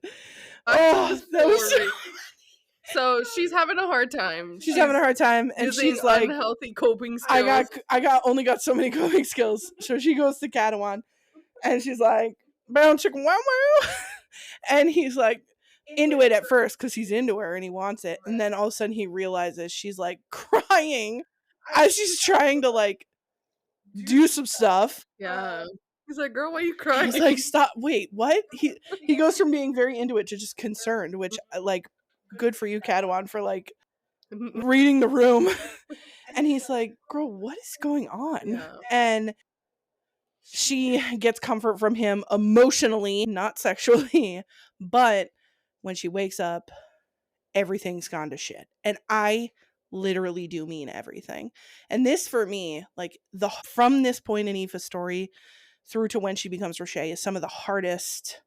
Back Oh, to the that was story. So she's having a hard time. she's having a hard time, and using she's like, unhealthy coping skills. I got only got so many coping skills. So she goes to Catalan, and she's like, brown chicken wow wow. And he's like into it at first because he's into her and he wants it. And then all of a sudden he realizes she's like crying as she's trying to like do some stuff. Yeah. He's like, "Girl, why you He's like, crying?" "Stop, wait, what?" He goes from being very into it to just concerned, which, like, good for you, Cadawan, for, like, reading the room. And he's like, "Girl, what is going on?" Yeah. And she gets comfort from him emotionally, not sexually, but when she wakes up, everything's gone to shit. And I literally do mean everything. And this for me, like, the from this point in Aoife's story through to when she becomes Roche is some of the hardest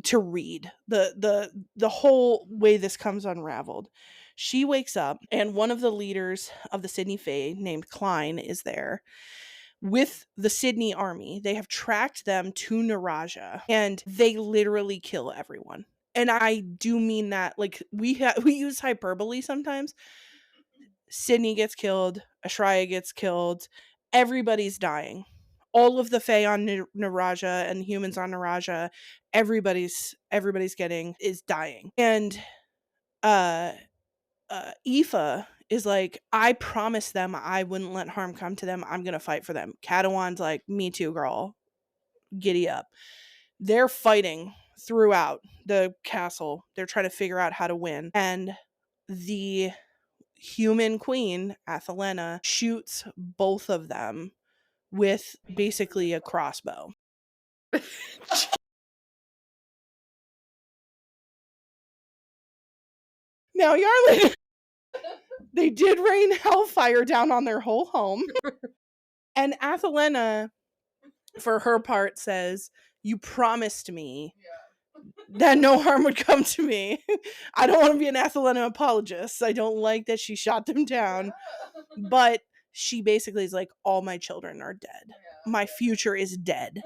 to read. The whole way this comes unraveled. She wakes up and one of the leaders of the Sydney Fae named Klein is there with the Sydney army. They have tracked them to Naraja and they literally kill everyone. And I do mean that, like, we use hyperbole sometimes. Sydney gets killed, Ashraya gets killed, everybody's dying. All of the Fae on Naraja and humans on Naraja, everybody's getting is dying. And uh Aoife is like, I promised them I wouldn't let harm come to them. I'm gonna fight for them. Cadawan's like, me too, girl. Giddy up. They're fighting throughout the castle. They're trying to figure out how to win. And the human queen, Athelena, shoots both of them with basically a crossbow. Now, Yarlin, they did rain hellfire down on their whole home. And Athelena, for her part, says, "You promised me that no harm would come to me." I don't want to be an Athelena apologist. I don't like that she shot them down. But she basically is like, all my children are dead. My future is dead.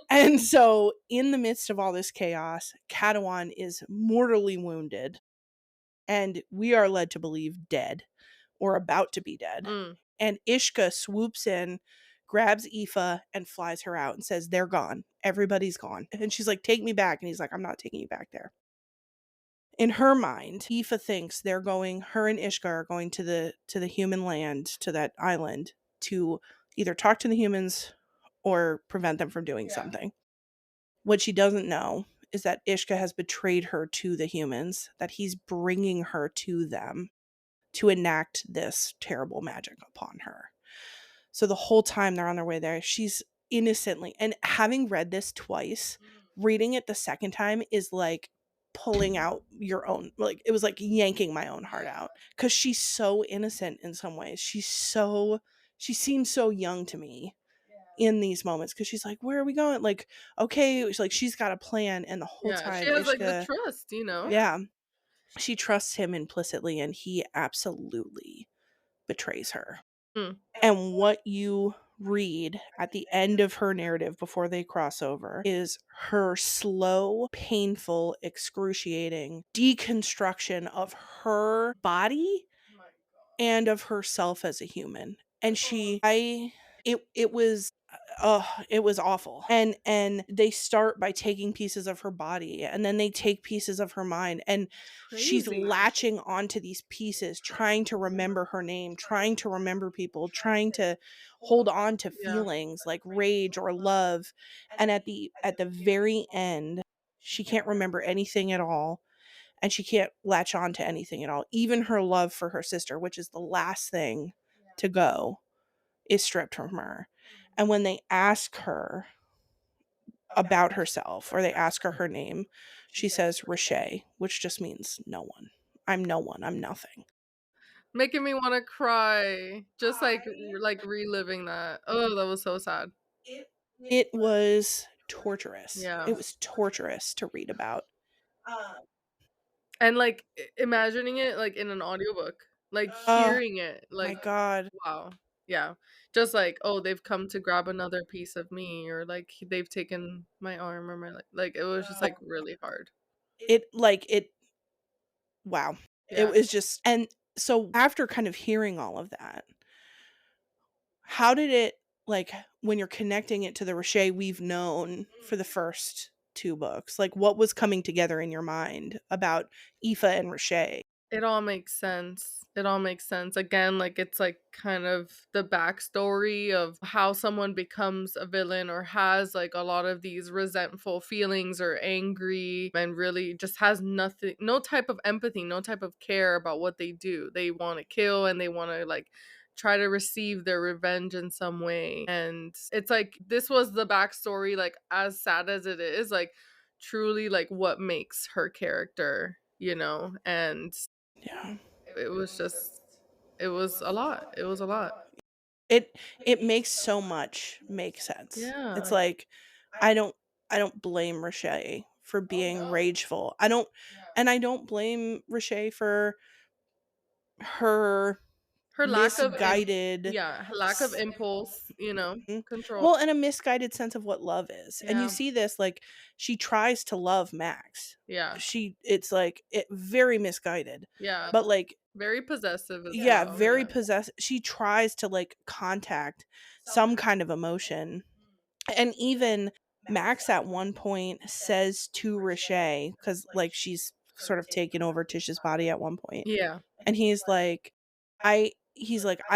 And so, in the midst of all this chaos, Cadawan is mortally wounded, and we are led to believe dead or about to be dead. Mm. And Ishka swoops in, grabs Aoife, and flies her out and says, "They're gone. Everybody's gone." And she's like, "Take me back." And he's like, "I'm not taking you back there." In her mind, Aoife thinks they're going, her and Ishka are going to the human land, to that island, to either talk to the humans or prevent them from doing something. What she doesn't know is that Ishka has betrayed her to the humans, that he's bringing her to them to enact this terrible magic upon her. So the whole time they're on their way there, she's innocently, and having read this twice, reading it the second time is like pulling out your own, like, it was like yanking my own heart out, because she's so innocent in some ways. She seems so young to me in these moments, because she's like, "Where are we going?" Like, okay, she's got a plan, and the whole Yeah, she time has, like, the Ishka, trust, you know? yeah, she trusts him implicitly, and he absolutely betrays her. Mm. And what you read at the end of her narrative before they cross over is her slow, painful, excruciating deconstruction of her body and of herself as a human. And it was awful. And they start by taking pieces of her body, and then they take pieces of her mind, and she's Crazy. latching onto these pieces, trying to remember her name, trying to remember people, trying to hold on to Yeah. feelings like rage or love. And at the very end, she can't remember anything at all, and she can't latch on to anything at all. Even her love for her sister, which is the last thing to go, is stripped from her. And when they ask her about herself, or they ask her her name, she says Roche, which just means no one. I'm no one. I'm nothing. Making me wanna cry, just, like, reliving that. Oh, that was so sad. It was torturous. Yeah. It was torturous to read about. And, like, imagining it, like, in an audiobook, like, Oh hearing it, my like, God. wow. Yeah. Just like, "Oh, they've come to grab another piece of me," or, like, "They've taken my arm or my leg." Like, it was just, like, really hard. It, wow. It Yeah. was just, and so after kind of hearing all of that, how did it, like, when you're connecting it to the Roche we've known for the first two books, like, what was coming together in your mind about Aoife and Roche? It all makes sense. It all makes sense. Again, like, it's, like, kind of the backstory of how someone becomes a villain or has, like, a lot of these resentful feelings or angry and really just has nothing no type of empathy, no type of care about what they do. They wanna kill and they wanna, like, try to receive their revenge in some way, and it's like, this was the backstory, like, as sad as it is, like, truly, like, what makes her character, you know? And Yeah. it was just it was a lot. It was a lot. It makes so much make sense. It's Yeah. like I don't I don't blame Rashay for being rageful. I don't blame Rashay for her Her lack of misguided her lack of s impulse, you know, mm, control. well, and a misguided sense of what love is, and you Yeah. see this, like, she tries to love Max. Yeah. It's, like, very misguided, Yeah. but, like, Very possessive as yeah, well, very yeah. she tries to, like, contact some kind of emotion. And even Max at one point says to Rashay, because like she's sort of taken over Tish's body at one point, Yeah. and he's like, I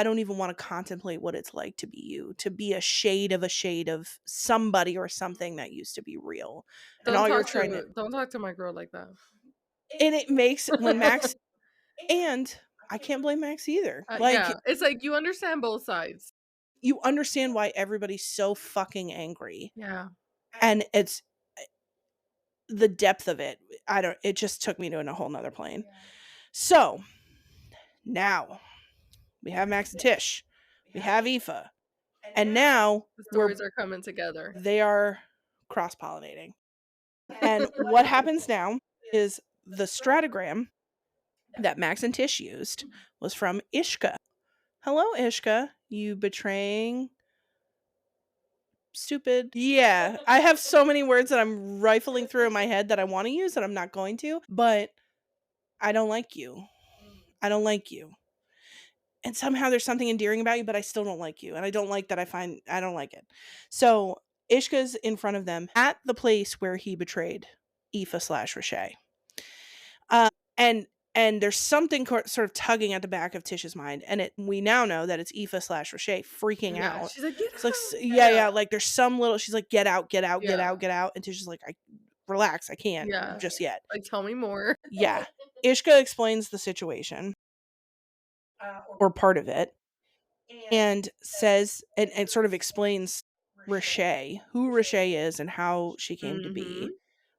don't even want to contemplate what it's like to be you, to be a shade of somebody or something that used to be real. And all you're trying to Don't talk to my girl like that. and it makes when Max and I can't blame Max either. Yeah, Like it's like you understand both sides. you understand why everybody's so fucking angry. Yeah. And it's the depth of it, I don't it just took me to a whole nother plane. So, now we have Max and Tish. We have Aoife. And now The stories are coming together. they are cross-pollinating. And what happens now is the stratogram that Max and Tish used was from Ishka. Hello, Ishka. You betraying stupid. Yeah, I have so many words that I'm rifling through in my head that I want to use that I'm not going to, but I don't like you. I don't like you. And somehow there's something endearing about you, but I still don't like you. And I don't like that I don't like it. So Ishka's in front of them at the place where he betrayed Aoife/Rashay. And there's something sort of tugging at the back of Tish's mind, and we now know that it's Aoife/Rashay freaking Yeah, out. she's like, "Get It's like out." yeah, yeah, like there's some little. She's like, get out, get out, get Yeah. out, get out, and Tish is like, I relax, I can't Yeah. just yet. Like, tell me more. Yeah, Ishka explains the situation or part of it, and says and sort of explains Rashay, who Rashay is, and how she came to be.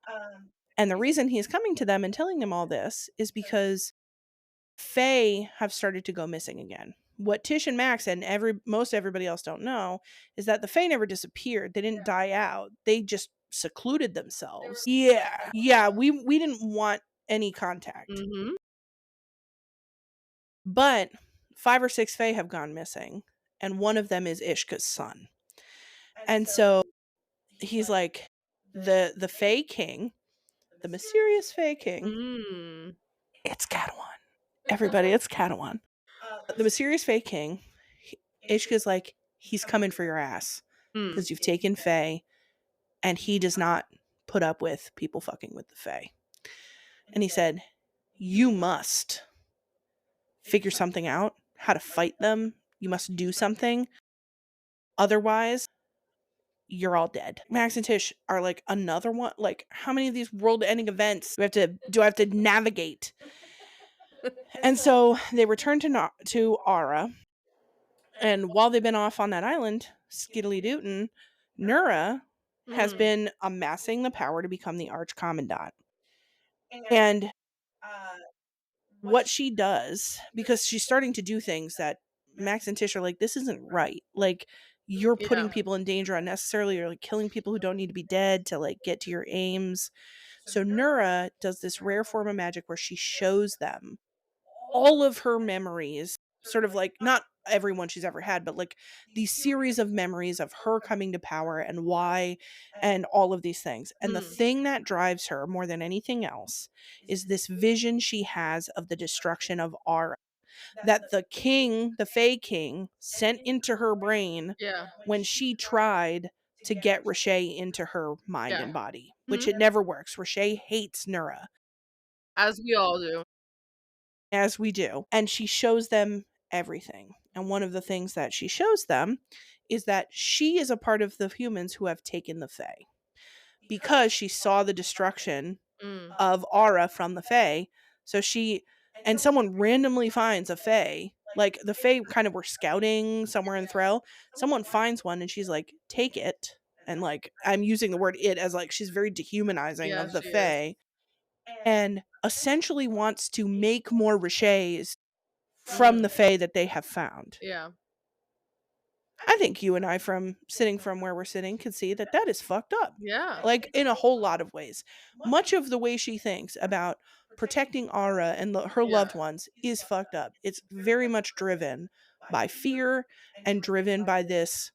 Mhm. And the reason he's coming to them and telling them all this is because Faye have started to go missing again. What Tish and Max and most everybody else don't know is that the Fae never disappeared. They didn't die out. They just secluded themselves. Yeah. Yeah, we didn't want any contact. Mhm. But 5 or 6 Fae have gone missing, and one of them is Ishka's son. And so he's like the Fae King, the mysterious Fae King. Mm. It's Catalan. Everybody, it's Catalan. The mysterious Fae King, Ishka's like, he's coming for your ass Mm. because you've taken Fae, and he does not put up with people fucking with the Fae. And he said, you must figure something out, how to fight them. You must do something. Otherwise, you're all dead. Max and Tish are like another one. Like, how many of these world-ending events do I have to navigate? And so they return to Ara, and while they've been off on that island, skiddly dootin', Nura has Mm. been amassing the power to become the Arch Commandant. And what she does, because she's starting to do things that Max and Tish are like, this isn't right. Like, you're putting Yeah. people in danger unnecessarily, or like killing people who don't need to be dead to like get to your aims. So Nura does this rare form of magic where she shows them all of her memories, sort of like not everyone she's ever had, but like these series of memories of her coming to power and why and all of these things. And the Mm. thing that drives her more than anything else is this vision she has of the destruction of Ara that the king, the Fae King, sent into her brain Yeah. when she tried to get Rashay into her mind Yeah. and body, which Mhm. it never works. Rashay hates Nura. As we all do. as we do. And she shows them everything. And one of the things that she shows them is that she is a part of the humans who have taken the Fae because she saw the destruction Mm. of Aura from the Fae. So she and someone randomly finds a Fae. Like the Fae kind of were scouting somewhere in Threll. Someone finds one and she's like, take it. And like I'm using the word it as like she's very dehumanizing Yeah, of the she is. Fae and essentially wants to make more riches from Mhm. the Fae that they have found. Yeah. I think you and I, from sitting from where we're sitting, can see that that is fucked up. Yeah. Like in a whole lot of ways. Much of the way she thinks about protecting Ara and her Yeah. loved ones is fucked up. It's very much driven by fear and driven by this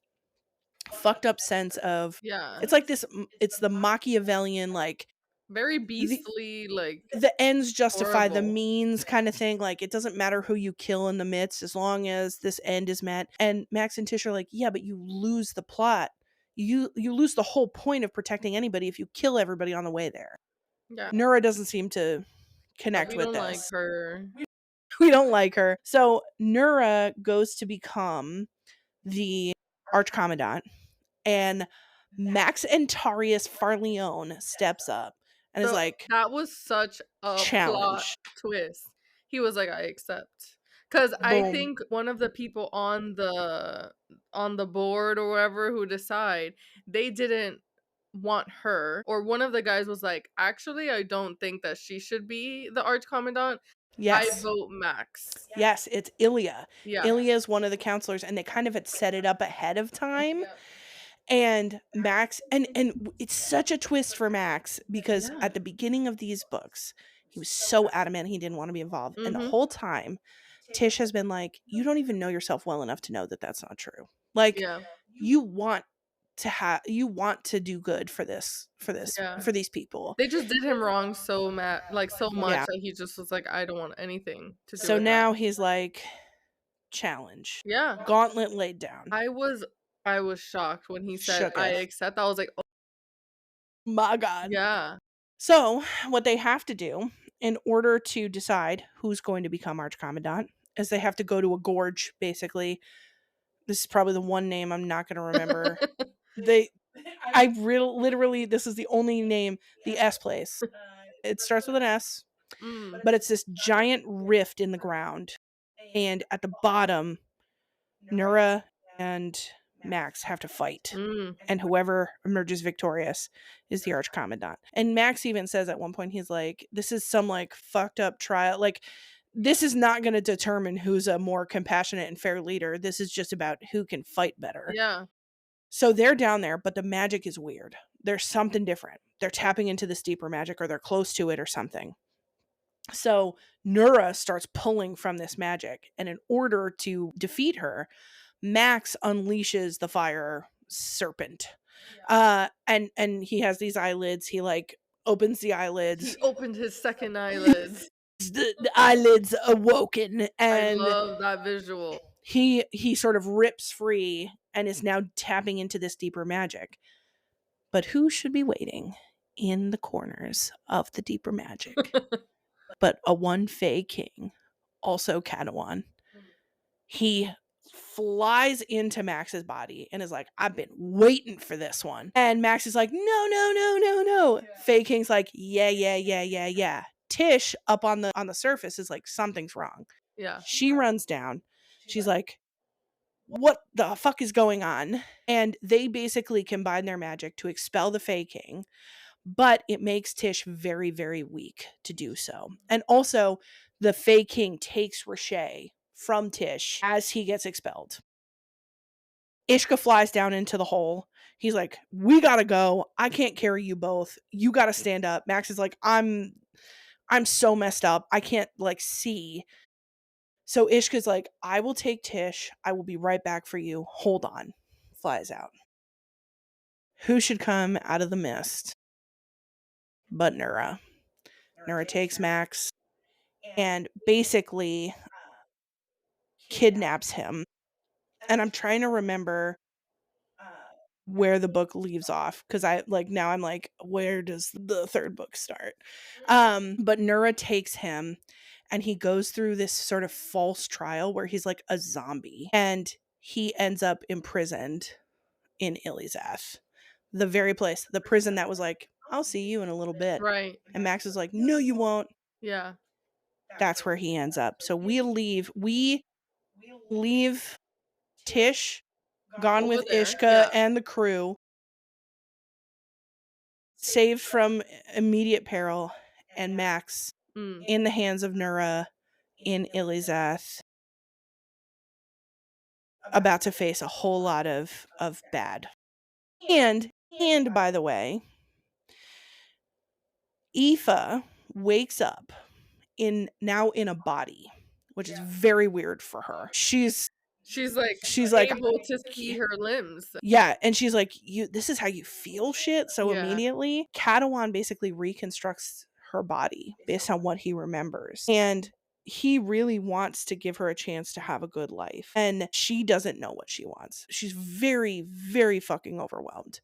fucked up sense of Yeah. it's like this it's the Machiavellian like Very the beastly, like, the ends justify the horrible. means kind of thing. Like it doesn't matter who you kill in the midst as long as this end is met. And Max and Tish are like, yeah, but you lose the plot. You lose the whole point of protecting anybody if you kill everybody on the way there. Yeah. Nura doesn't seem to Yeah, connect we with don't like this. her. We don't like her. So Nura goes to become the Archcommandant, and Max Antarius Farleone steps up and is So, like, that was such a plot challenge. twist. He was like, "I accept." 'Cause I Boom. think one of the people on the board or whatever who decide, they didn't want her, or one of the guys was like, "Actually, I don't think that she should be the Arch Commandant. I Yes. vote Max." Yes, it's Ilya. Yeah. Ilya is one of the counselors, and they kind of had set it up ahead of time. Yeah. And Max, and it's such a twist for Max because Yeah. at the beginning of these books, he was so adamant he didn't want to be involved, and the Mhm. whole time, Tish has been like, "You don't even know yourself well enough to know that that's not true. Like, Yeah. you want you want to do good Yeah. for these people." They just did him wrong so like, so much Yeah. that he just was like, "I don't want anything to do So with that." now he's like, challenge, Yeah. gauntlet laid down, I was I was shocked when he said, "I shooketh. accept." I was like, "Oh, My God. yeah." So, what they have to do in order to decide who's going to become Archcommandant is they have to go to a gorge, basically. This is probably the one name I'm not going to remember. They, literally, this is the only name, the S place. It starts with an S, Mm. but it's this giant rift in the ground. And at the bottom, Nura and Max have to fight. Mm. And whoever emerges victorious is the Archcommandant. And Max even says at one point, he's like, this is some like fucked up trial. Like, this is not going to determine who's a more compassionate and fair leader. This is just about who can fight better. Yeah. So they're down there, but the magic is weird. There's something different. They're tapping into this deeper magic or they're close to it or something. So Nura starts pulling from this magic. And in order to defeat her, Max unleashes the fire serpent. And he has these eyelids. He like opens the eyelids. He opened his second eyelid. The eyelids awoken, I and love that visual. he sort of rips free and is now tapping into this deeper magic. But who should be waiting in the corners of the deeper magic but a one Fey king, also Catalan. He flies into Max's body and is like, I've been waiting for this one. And Max is like, no, no, no, no, no. Yeah. Faye King's like, yeah, yeah, yeah, yeah, yeah. Tish up on the surface is like, something's wrong. Yeah. She runs down. She's like, what the fuck is going on? And they basically combine their magic to expel the Fae King, but it makes Tish very, very weak to do so. And also, the Fae King takes Riche from Tish as he gets expelled. Ishka flies down into the hole. He's like, we gotta go. I can't carry you both. You gotta stand up. Max is like, I'm so messed up. I can't like see. So Ishka's like, I will take Tish. I will be right back for you. Hold on. Flies out. Who should come out of the mist but Nura? Nura takes Max and basically kidnaps him. And I'm trying to remember where the book leaves off because I like now I'm like, where does the third book start? But Nura takes him and he goes through this sort of false trial where he's like a zombie, and he ends up imprisoned in Ilizath, the very place, the prison that was like, I'll see you in a little bit. Right. And Max is like, no, you won't. Yeah. That's where he ends up. So we leave Tish gone Over with there. Ishka Yeah. and the crew, saved from immediate peril, and Max Mm. in the hands of Nura in Ilizath, about to face a whole lot of bad. And by the way, Aoife wakes up in a body, which is very weird for her. She's like She's like, able to see her limbs. yeah, and she's like, you this is how you feel shit. So Yeah. immediately, Catalan basically reconstructs her body based on what he remembers. And he really wants to give her a chance to have a good life. And she doesn't know what she wants. She's very, very fucking overwhelmed,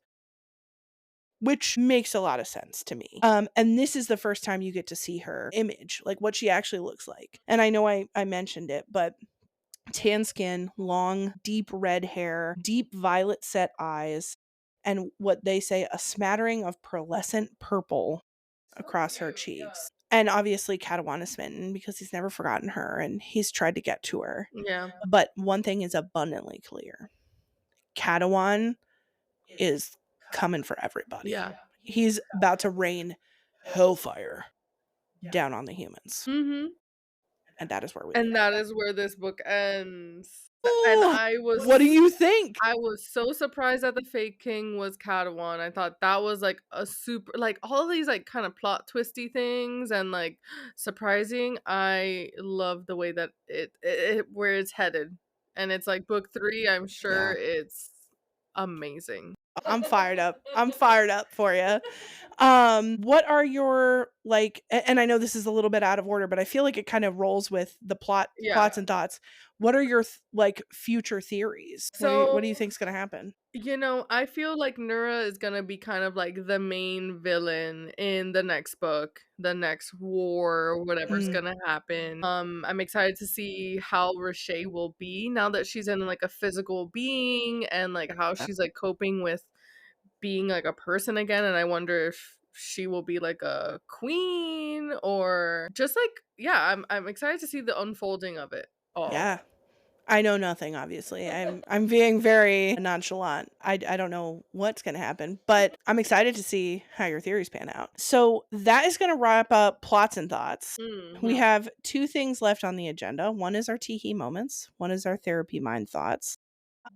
which makes a lot of sense to me. And this is the first time you get to see her image, like what she actually looks like. And I know I mentioned it, but tan skin, long, deep red hair, deep violet set eyes, and what they say a smattering of pearlescent purple across her cheeks. And obviously, Catawan is smitten because he's never forgotten her and he's tried to get to her. Yeah. But one thing is abundantly clear: Catawan is coming for everybody. Yeah. He's about to rain hellfire down on the humans. Mhm. And that is where we leave And it. that is where this book ends. And Oh, what do you think? I was so surprised that the fake king was Catalan. I thought that was like a super, like all these like kind of plot twisty things and like surprising. I love the way that it where it's headed. And it's like book 3, I'm sure Yeah. it's amazing. I'm fired up. I'm fired up for you. What are your and I know this is a little bit out of order, but I feel like it kind of rolls with the Yeah. plots and dots. What are your like future theories? What do you So think's going to happen? I feel like Nura is gonna be kind of like the main villain in the next book, the next war, or whatever's Mm, gonna happen. I'm excited to see how Rashay will be now that she's in like a physical being and like how yeah. she's like coping with being like a person again. And I wonder if she will be like a queen or just like yeah, I'm excited to see the unfolding of it all. Yeah. I know nothing, obviously. I'm being very nonchalant. I don't know what's going to happen, but I'm excited to see how your theories pan out. So that is going to wrap up plots and thoughts. We Hmm. have two things left on the agenda. One is our teehee moments. One is our therapy mind thoughts.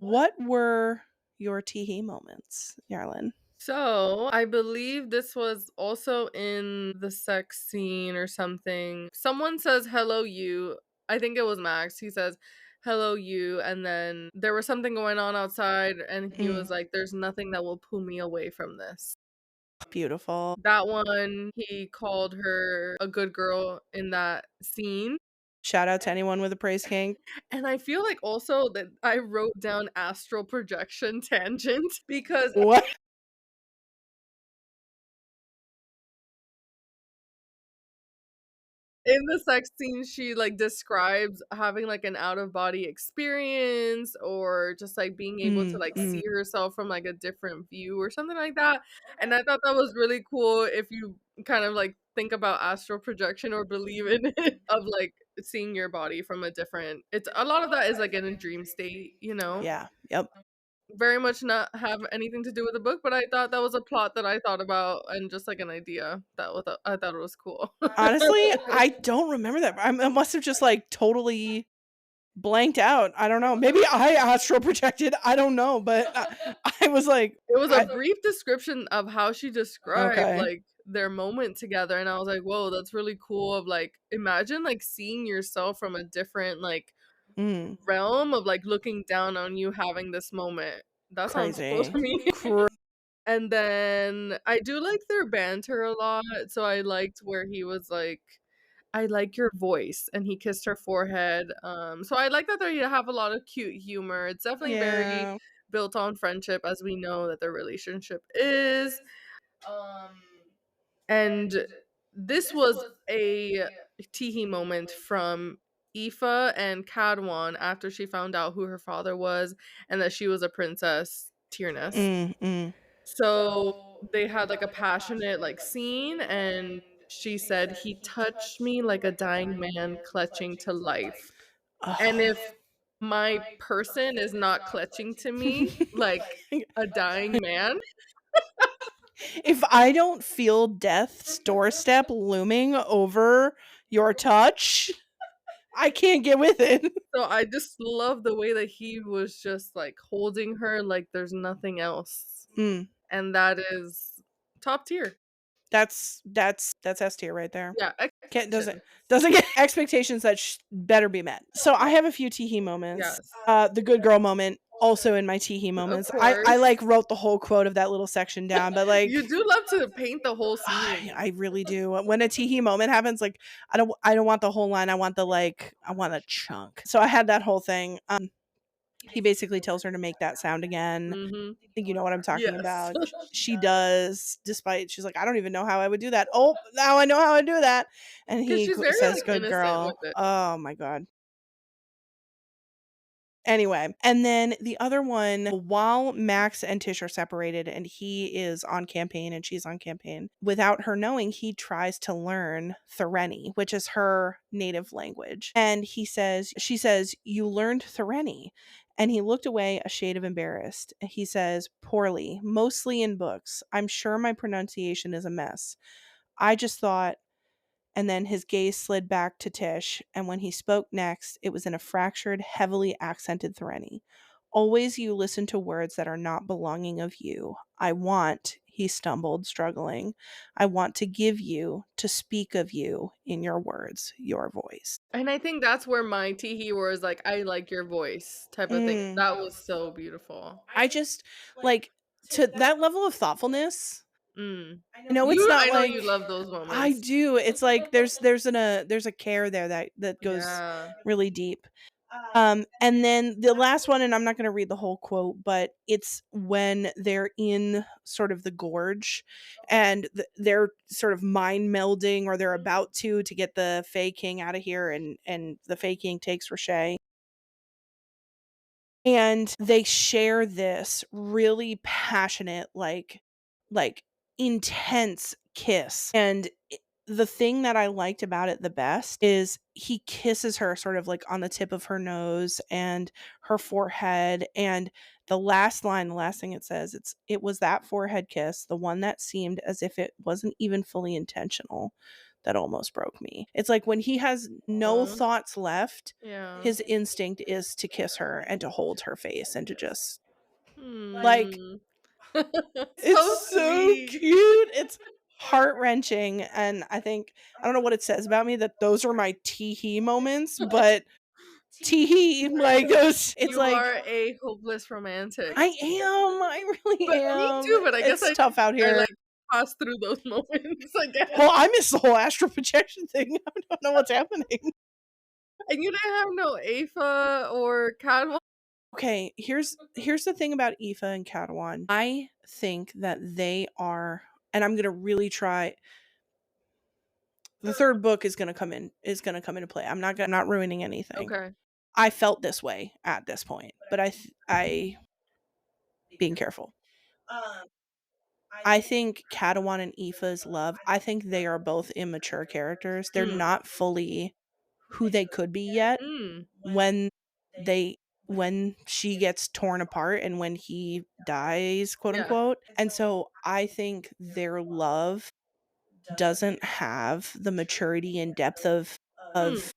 What were your teehee moments, Yarlin? So, I believe this was also in the sex scene or something. Someone says, "Hello, you." I think it was Max. He says, "Hello, you." And then there was something going on outside, and he Mm, was like, "There's nothing that will pull me away from this." beautiful. That one, he called her a good girl in that scene. Shout out to anyone with a praise kink. And I feel like also that I wrote down astral projection tangent because What? in the sex scene, she, like, describes having, like, an out-of-body experience or just, like, being able to, Mm, like, mm, see herself from, like, a different view or something like that, and I thought that was really cool if you kind of, like, think about astral projection or believe in it, of, like, seeing your body from a different it's a lot of that is, like, in a dream state, you know? yeah. Yep. Very much not have anything to do with the book, but I thought that was a plot that I thought about and just, like, an idea that was I thought it was cool. Honestly, I don't remember that. I must have just like totally blanked out. I don't know. Maybe I astral projected. I don't know, but I was like, It was a I brief description of how she described, okay. like, their moment together, and I was like, "Whoa, that's really cool," of, like imagine, like, seeing yourself from a different, like, Mm, realm of, like, looking down on you having this moment. That sounds cool crazy. to me. And then I do like their banter a lot, so I liked where he was like, "I like your voice," and he kissed her forehead, so I like that they have a lot of cute humor. It's definitely very Yeah. built on friendship as we know that their relationship is, um, and this was a teehee moment from Aoife and Cadwan after she found out who her father was and that she was a princess, Tyrnus. Mm, mm. So they had like a passionate like scene, and she said, "He touched me like a dying man clutching to life." And Ugh. if my person is not clutching to me like a dying man, If I don't feel death's doorstep looming over your touch, I can't get with it. so I just love the way that he was just like holding her like there's nothing else. Mm. And that is top tier. That's S tier right there. Yeah, Can't doesn't expectations. doesn't get expectations that better be met. So I have a few teehee moments. Yes. The good girl moment also in my teehee Of moments. I course. like wrote the whole quote of that little section down, but like You do love to paint the whole I, scene. I really do. When a teehee moment happens, like I don't want the whole line. I want the like I want a chunk. So I had that whole thing. He basically tells her to make that sound again. Mhm. I think you know what I'm talking Yes. about. She does, despite she's like, I don't even know how I would do that. Oh, now I know how I do that. And 'Cause he she's very, says, like, "Good innocent with girl." it. Oh my god. Anyway, and then the other one, while Max and Tish are separated and he is on campaign and she's on campaign, without her knowing, he tries to learn Thereni, which is her native language. And she says, "You learned Thereni." And he looked away, a shade of embarrassed. He says, "Poorly, mostly in books. I'm sure my pronunciation is a mess. I just thought," and then his gaze slid back to Tish, and when he spoke next, it was in a fractured, heavily accented Thereni. "Always you listen to words that are not belonging of you. I want," he stumbled, struggling, "I want to give you, to speak of you in your words, your voice." And I think that's where my teehee was like, "I like your voice," type of thing. Mm. That was so beautiful. I just, like, to that level of thoughtfulness, Mm. I know it's not I know you like love those I moments. do. It's like there's a care there that goes Yeah. really deep. And then the last one, and I'm not going to read the whole quote, but it's when they're in sort of the gorge and they're sort of mind melding, or they're about to get the Fae King out of here, and the Fae King takes Roche. And they share this really passionate, like intense kiss. And the thing that I liked about it the best is he kisses her sort of like on the tip of her nose and her forehead. And the last thing it says, it was that forehead kiss, the one that seemed as if it wasn't even fully intentional, that almost broke me. It's like when he has no Aw. thoughts left, Yeah. his instinct is to kiss her and to hold her face and to just like Hmm. it's So so sweet. cute. It's heart-wrenching, and I don't know what it says about me that those are my tee-hee moments, but tee-hee, like, it's You like, are a hopeless romantic. I really But me am. too, but I guess It's tough out I, here. like, pass through those moments, I guess. Well, I miss the whole astral projection thing. I don't know what's happening. And you didn't have no Aoife or Cadwal? Okay, here's the thing about Aoife and Catalan. I think that they are, and I'm gonna really try. The third book is gonna come into play. I'm not ruining anything. Okay. I felt this way at this point, but I being careful. I think Catalan and Aoife's love. I think they are both immature characters. They're Mm. not fully who they could be yet. Mm. When they when she gets torn apart and when he dies, quote Yeah. unquote. And so I think their love doesn't have the maturity and depth Mm. of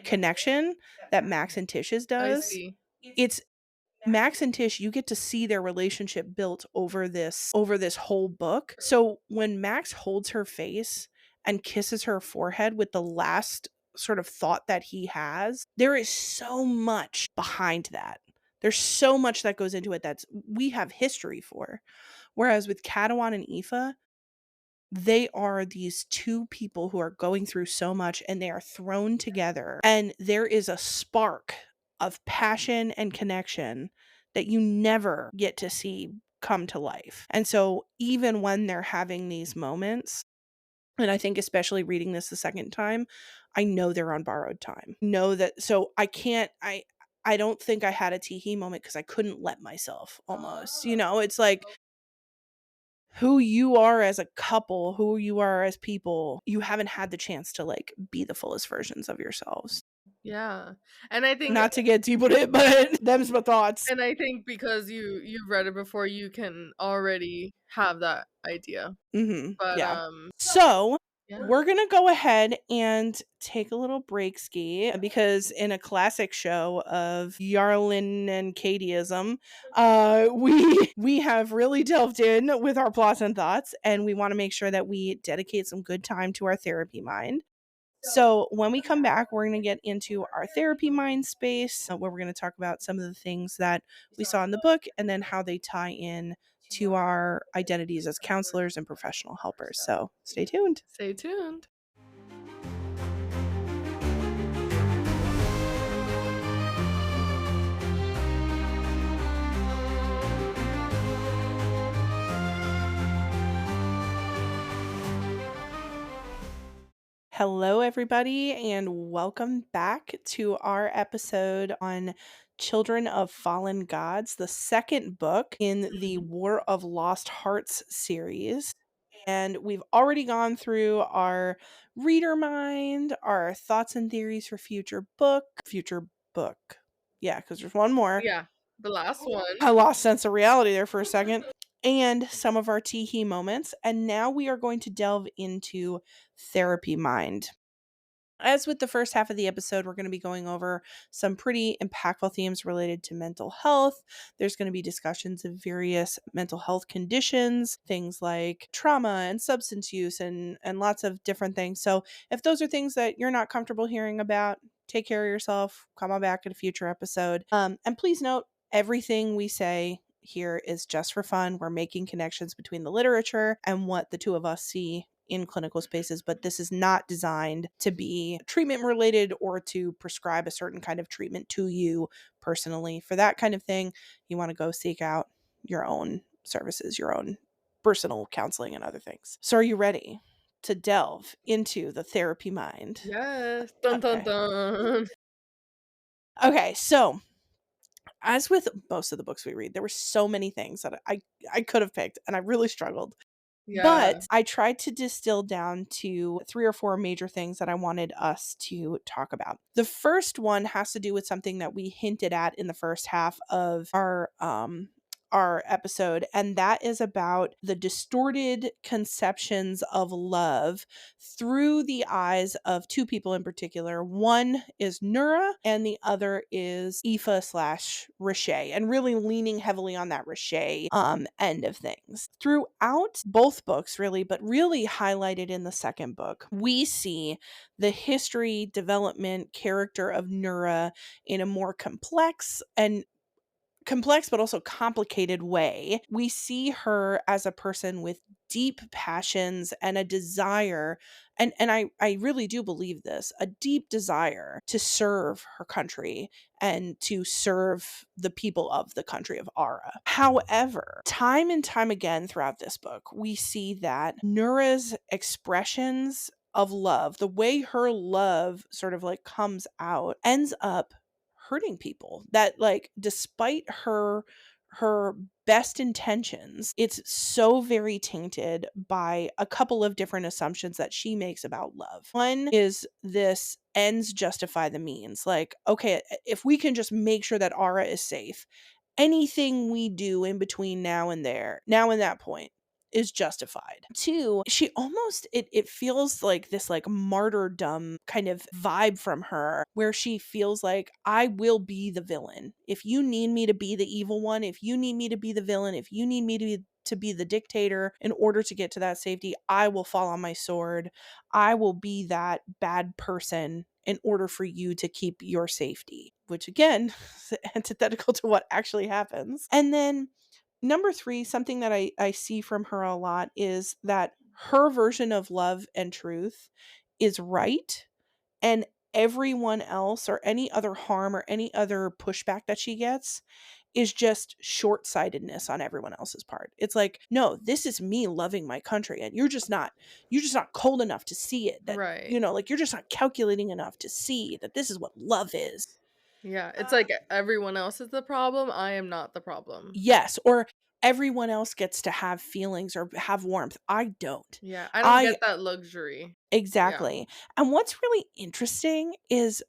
connection that Max and Tish's I does. see. It's Max and Tish, you get to see their relationship built over this whole book. So when Max holds her face and kisses her forehead with the last sort of thought that he has, there is so much behind that. There's so much that goes into it that's we have history for. Whereas with Catalan and Aoife, they are these two people who are going through so much and they are thrown together. And there is a spark of passion and connection that you never get to see come to life. And so, even when they're having these moments, and I think especially reading this the second time, I know they're on borrowed time. Know that, so I can't I don't think I had a teehee moment because I couldn't let myself almost. It's like who you are as a couple, who you are as people, you haven't had the chance to like be the fullest versions of yourselves. Yeah. And I think Not to get deep with it, but them's my thoughts. because you've read it before, you can already have that idea. But, Yeah. So yeah. we're gonna go ahead and take a little break ski because in a classic show of Yarlin and Katieism, we have really delved in with our plots and thoughts, and we want to make sure that we dedicate some good time to our therapy mind. So, when we come back, we're going to get into our therapy mind space, where we're going to talk about some of the things that we saw in the book and then how they tie in to our identities as counselors and professional helpers. So, stay tuned. Stay tuned. Hello, everybody, and welcome back to our episode on Children of Fallen Gods, the second book in the Mhm. War of Lost Hearts series. And we've already gone through our reader mind, our thoughts and theories for future book. Yeah, because there's one more. Yeah. The last one. I lost sense of reality there for a second. And some of our teehee moments. And now we are going to delve into therapy mind. As with the first half of the episode, we're going to be going over some pretty impactful themes related to mental health. There's going to be discussions of various mental health conditions, things like trauma and substance use and lots of different things. So, if those are things that you're not comfortable hearing about, take care of yourself. Come on back at a future episode. And please note, everything we say here is just for fun. We're making connections between the literature and what the two of us see in clinical spaces, but this is not designed to be treatment related or to prescribe a certain kind of treatment to you personally. For that kind of thing, you want to go seek out your own services, your own personal counseling and other things. So are you ready to delve into the therapy mind? Yes. Dun dun Okay. dun. Okay, so as with most of the books we read, there were so many things that I could have picked and I really struggled. Yeah. But I tried to distill down to 3 or 4 major things that I wanted us to talk about. The first one has to do with something that we hinted at in the first half of our episode, and that is about the distorted conceptions of love through the eyes of two people in particular. One is Nura, and the other is Aoife slash Riche, and really leaning heavily on that Riche end of things. Throughout both books, really, but really highlighted in the second book, we see the history, development, character of Nura in a more complex but also complicated way. We see her as a person with deep passions and a desire, and I really do believe this, a deep desire to serve her country and to serve the people of the country of Ara. However, time and time again throughout this book, we see that Nura's expressions of love, the way her love sort of like comes out, ends up hurting people. That like despite her best intentions, it's so very tainted by a couple of different assumptions that she makes about love. One is this ends justify the means. Like, okay, if we can just make sure that Ara is safe, anything we do in between now and that point is justified. Two, she almost it feels like this like martyrdom kind of vibe from her where she feels like I will be the villain. If you need me to be the evil one, if you need me to be the villain, if you need me to be the dictator in order to get to that safety, I will fall on my sword. I will be that bad person in order for you to keep your safety, which again is antithetical to what actually happens. And then number 3, something that I see from her a lot is that her version of love and truth is right, and everyone else or any other harm or any other pushback that she gets is just short-sightedness on everyone else's part. It's like, "No, this is me loving my country, and you're just not cold enough to see it, that, Right. you know, like, you're just not calculating enough to see that this is what love is." Yeah, it's like everyone else is the problem, I am not the problem. Yes, or everyone else gets to have feelings or have warmth. I don't. Yeah, I don't I get that luxury. Yeah. exactly. And what's really interesting is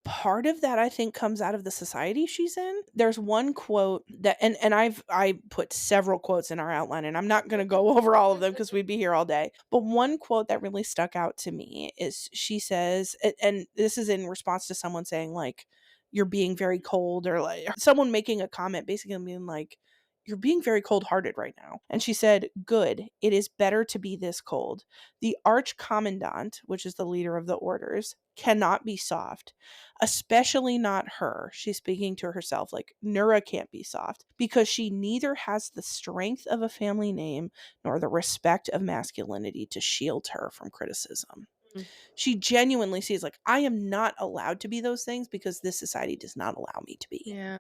part of that, I think, comes out of the society she's in. There's one quote that, and I put several quotes in our outline, and I'm not gonna go over all of them because we'd be here all day. But one quote that really stuck out to me is she says, and this is in response to someone saying, like, "You're being very cold," or like someone making a comment basically being like, "You're being very cold-hearted right now." And she said, "Good. It is better to be this cold. The arch commandant," which is the leader of the orders, "cannot be soft, especially not her." She's speaking to herself, like, Nura can't be soft because she neither has the strength of a family name nor the respect of masculinity to shield her from criticism. Mm. She genuinely sees, like, I am not allowed to be those things because this society does not allow me to be. Yeah.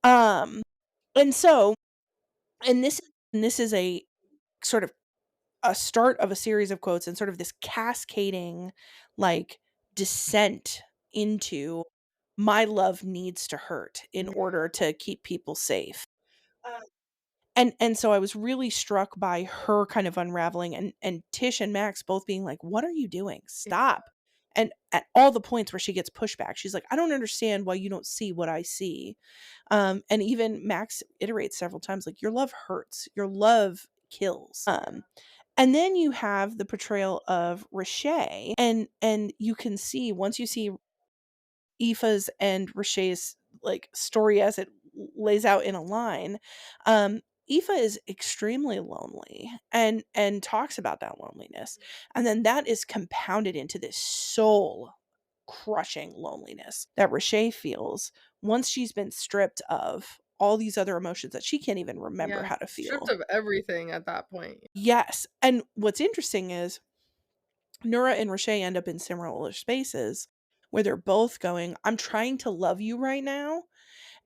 Um, and so, and this is a sort of a start of a series of quotes and sort of this cascading, like, descent into my love needs to hurt in Yeah. order to keep people safe. Uh, and so I was really struck by her kind of unraveling, and Tish and Max both being like, "What are you doing? Yeah. Stop." And at all the points where she gets pushback, she's like, "I don't understand why you don't see what I see." And even Max iterates several times, like, "Your love hurts. Your love kills." And then you have the portrayal of Rashay, and you can see, once you see Aoife's and Rashay's, like, story as it lays out in a line, um, Aoife is extremely lonely and talks about that loneliness. And then that is compounded into this soul crushing loneliness that Rashay feels once she's been stripped of all these other emotions that she can't even remember Yeah. how to Stripped feel. of everything at that point. Yes, and what's interesting is Nura and Rashay end up in similar spaces where they're both going, "I'm trying to love you right now."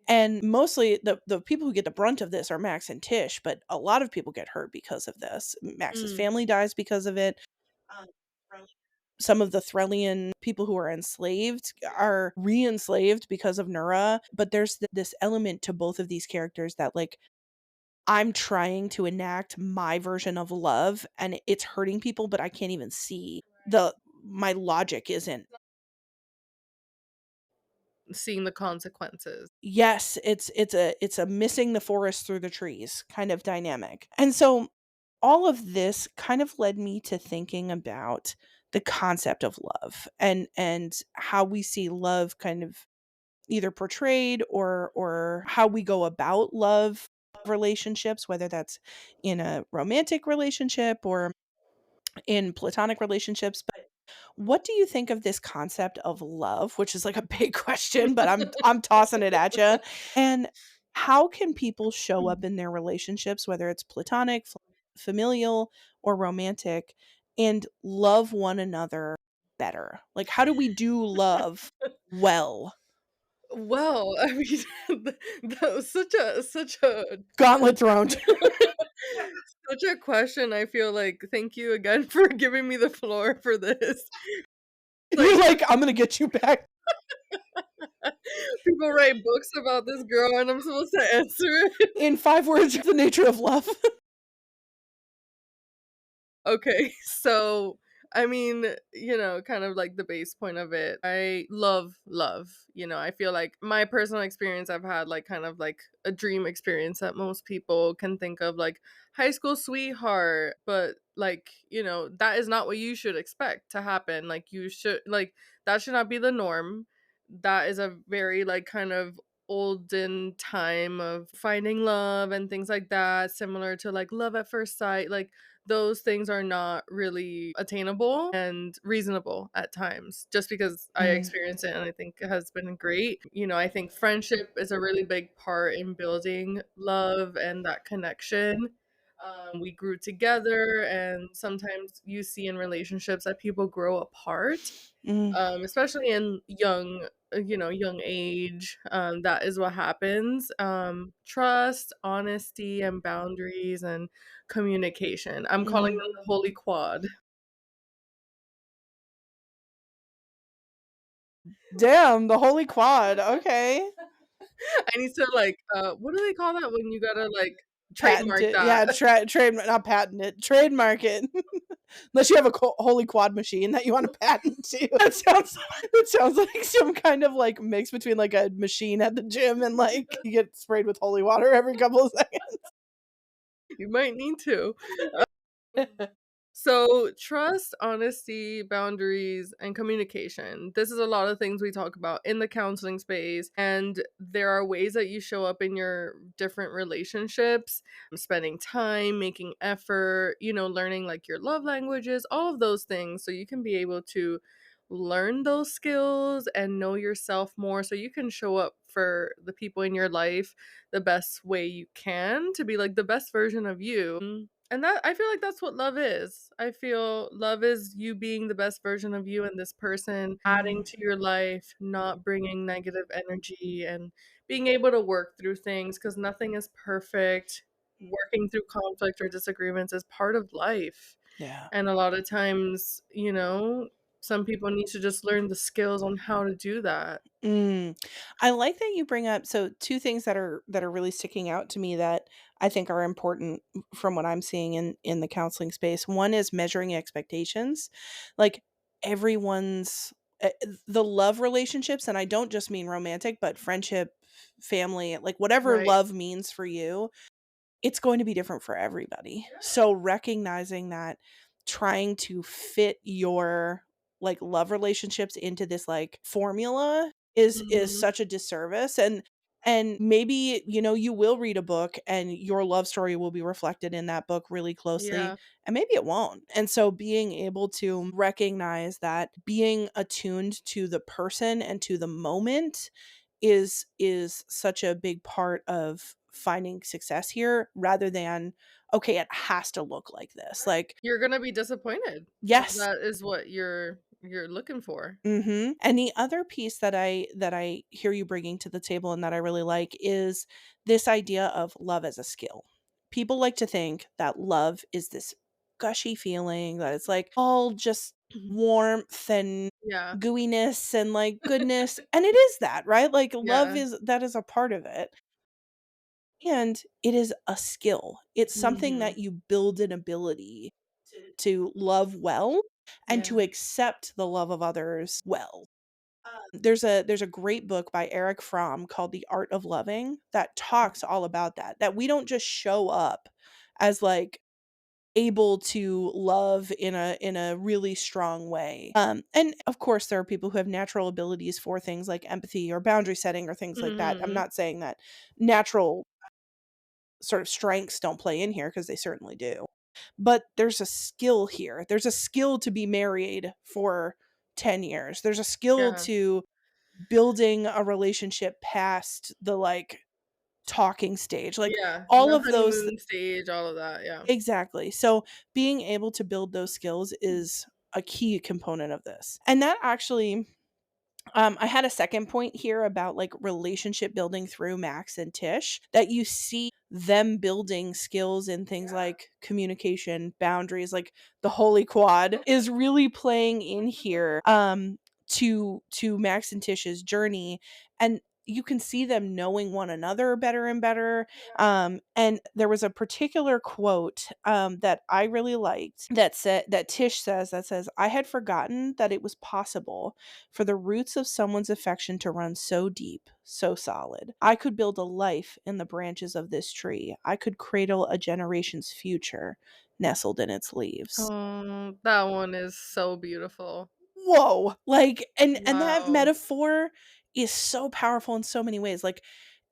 And mostly the people who get the brunt of this are Max and Tish, but a lot of people get hurt because of this. Max's Mm. family dies because of it. Um, some of the Threllian people who are enslaved are re-enslaved because of Nura, but there's this element to both of these characters that, like, I'm trying to enact my version of love and it's hurting people, but I can't even see the my logic isn't. Seeing the consequences. Yes, it's a missing the forest through the trees kind of dynamic. And so all of this kind of led me to thinking about the concept of love and how we see love kind of either portrayed or how we go about love relationships, whether that's in a romantic relationship or in platonic relationships. But what do you think of this concept of love, which is like a big question, but I'm tossing it at you. And how can people show up in their relationships, whether it's platonic, familial, or romantic, and love one another better? Like, how do we do love well? Well, I mean, that was such a Gauntlet thrown. such a question, I feel like thank you again for giving me the floor for this. You're Like, like, I'm gonna get you back. people write books about this girl, and I'm supposed to answer it. In 5 words, the nature of love. Okay, so I mean, kind of like the base point of it. I love love. I feel like my personal experience, I've had like kind of like a dream experience that most people can think of, like high school sweetheart, but like, that is not what you should expect to happen. Like, you should, like, that should not be the norm. That is a very, like, kind of olden time of finding love and things like that, similar to like love at first sight. Like, those things are not really attainable and reasonable at times, just because I Mm, experience it and I think it has been great. I think friendship is a really big part in building love and that connection. We grew together, and sometimes you see in relationships that people grow apart, mm, especially in young young age, that is what happens. Trust, honesty, and boundaries and communication. I'm calling Mhm. them the holy quad. Damn, the holy quad, okay. I need to, like, what do they call that when you gotta, like, Patent trademark it. that? Yeah, trade not patent it, trademark it. Unless you have a holy quad machine that you wanna patent too. That sounds like some kind of, like, mix between, like, a machine at the gym and, like, you get sprayed with holy water every couple of You might need to. seconds. So, trust, honesty, boundaries, and communication. This is a lot of things we talk about in the counseling space. And there are ways that you show up in your different relationships, spending time, making effort, learning like your love languages, all of those things. So you can be able to learn those skills and know yourself more so you can show up for the people in your life the best way you can to be like the best version of you. And that I feel like that's what love is. I feel love is you being the best version of you and this person adding Mm, to your life, not bringing negative energy and being able to work through things because nothing is perfect. Working through conflict or disagreements is part of life. yeah. And a lot of times, some people need to just learn the skills on how to do that. Mm. I like that you bring up so 2 things that are really sticking out to me that I think are important from what I'm seeing in the counseling space. One is measuring expectations. Like, everyone's the love relationships, and I don't just mean romantic, but friendship, family, like, whatever Right. love means for you, it's going to be different for everybody. So recognizing that, trying to fit your, like, love relationships into this, like, formula is Mhm. such a disservice, and maybe, you will read a book and your love story will be reflected in that book really closely, Yeah. and maybe it won't. And so being able to recognize that, being attuned to the person and to the moment is such a big part of finding success here, rather than, okay, it has to look like this. Like, You're gonna be disappointed if yes. that is what you're looking for. Mhm. And the other piece that I hear you bringing to the table and that I really like is this idea of love as a skill. People like to think that love is this gushy feeling, that it's like all just warmth and Yeah. gooiness and, like, goodness, and it is that, right? Like, love Yeah. is that is a part of it. And it is a skill. It's something Mhm. that you build an ability to love well and to Yeah. accept the love of others well. There's a great book by Eric Fromm called The Art of Loving that talks all about that. That we don't just show up as, like, able to love in a really strong way. And of course there are people who have natural abilities for things like empathy or boundary setting or things like that. I'm Mhm. not saying that natural sort of strengths don't play in here, because they certainly do. But there's a skill here. There's a skill to be married for 10 years. There's a skill Yeah. to building a relationship past the, like, talking stage. Like, Yeah. all The of those. honeymoon stage, all of that, yeah. Exactly. So being able to build those skills is a key component of this. And that actually, I had a second point here about, like, relationship building through Max and Tish, that you see them building skills in things like communication, boundaries, like the holy quad is really playing in here, to Max and Tish's journey, and you can see them knowing one another better and better. And there was a particular quote, that I really liked, that Tish says, "I had forgotten that it was possible for the roots of someone's affection to run so deep, so solid. I could build a life in the branches of this tree. I could cradle a generation's future nestled in its leaves." Oh, that one is so beautiful. Whoa! Like, and that Wow. metaphor is so powerful in so many ways. Like,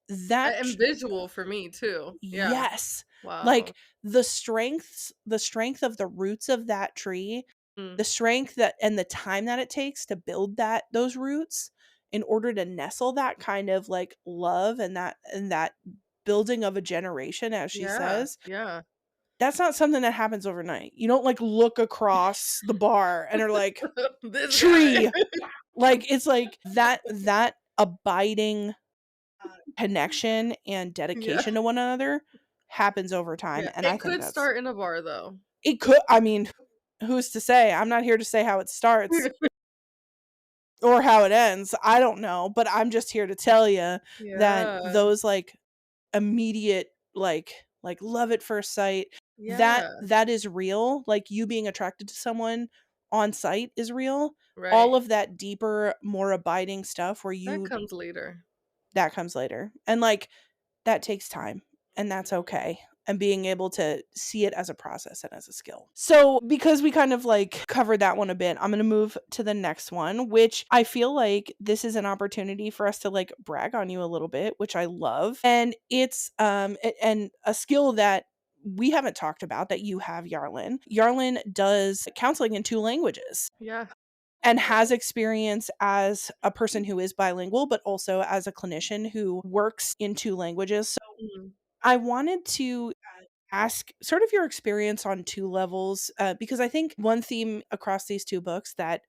that And visual for me too. Yeah. yes. Wow. Like, the strength of the roots of that tree, Mm. the strength that and the time that it takes to build those roots in order to nestle that kind of, like, love and that building of a generation, as she Yeah. says, Yeah. that's not something that happens overnight. You don't, like, look across the bar and are like, This guy. "Tree, Like, it's like that abiding connection and Yeah. dedication to one another happens over time, Yeah. and I It think could that's start in a bar though. it could I mean, who's to say? I'm not here to say how it starts or how it ends. I don't know, but I'm just here to tell you that Yeah. those, like, immediate, love at first sight, that Yeah. that is real, like, you being attracted to someone on sight is real. All Right. of that deeper, more abiding stuff where That you comes later. that comes later, and, like, that takes time, and that's okay, and being able to see it as a process and as a skill. So, because we kind of, like, covered that one a bit, I'm gonna move to the next one, which I feel like this is an opportunity for us to, like, brag on you a little bit, which I love, and it's, and a skill that we haven't talked about that you have, Yarlin. Yarlin does counseling in 2 languages Yeah. and has experience as a person who is bilingual, but also as a clinician who works in 2 languages. So Mhm. I wanted to ask sort of your experience on 2 levels, because I think one theme across these 2 books that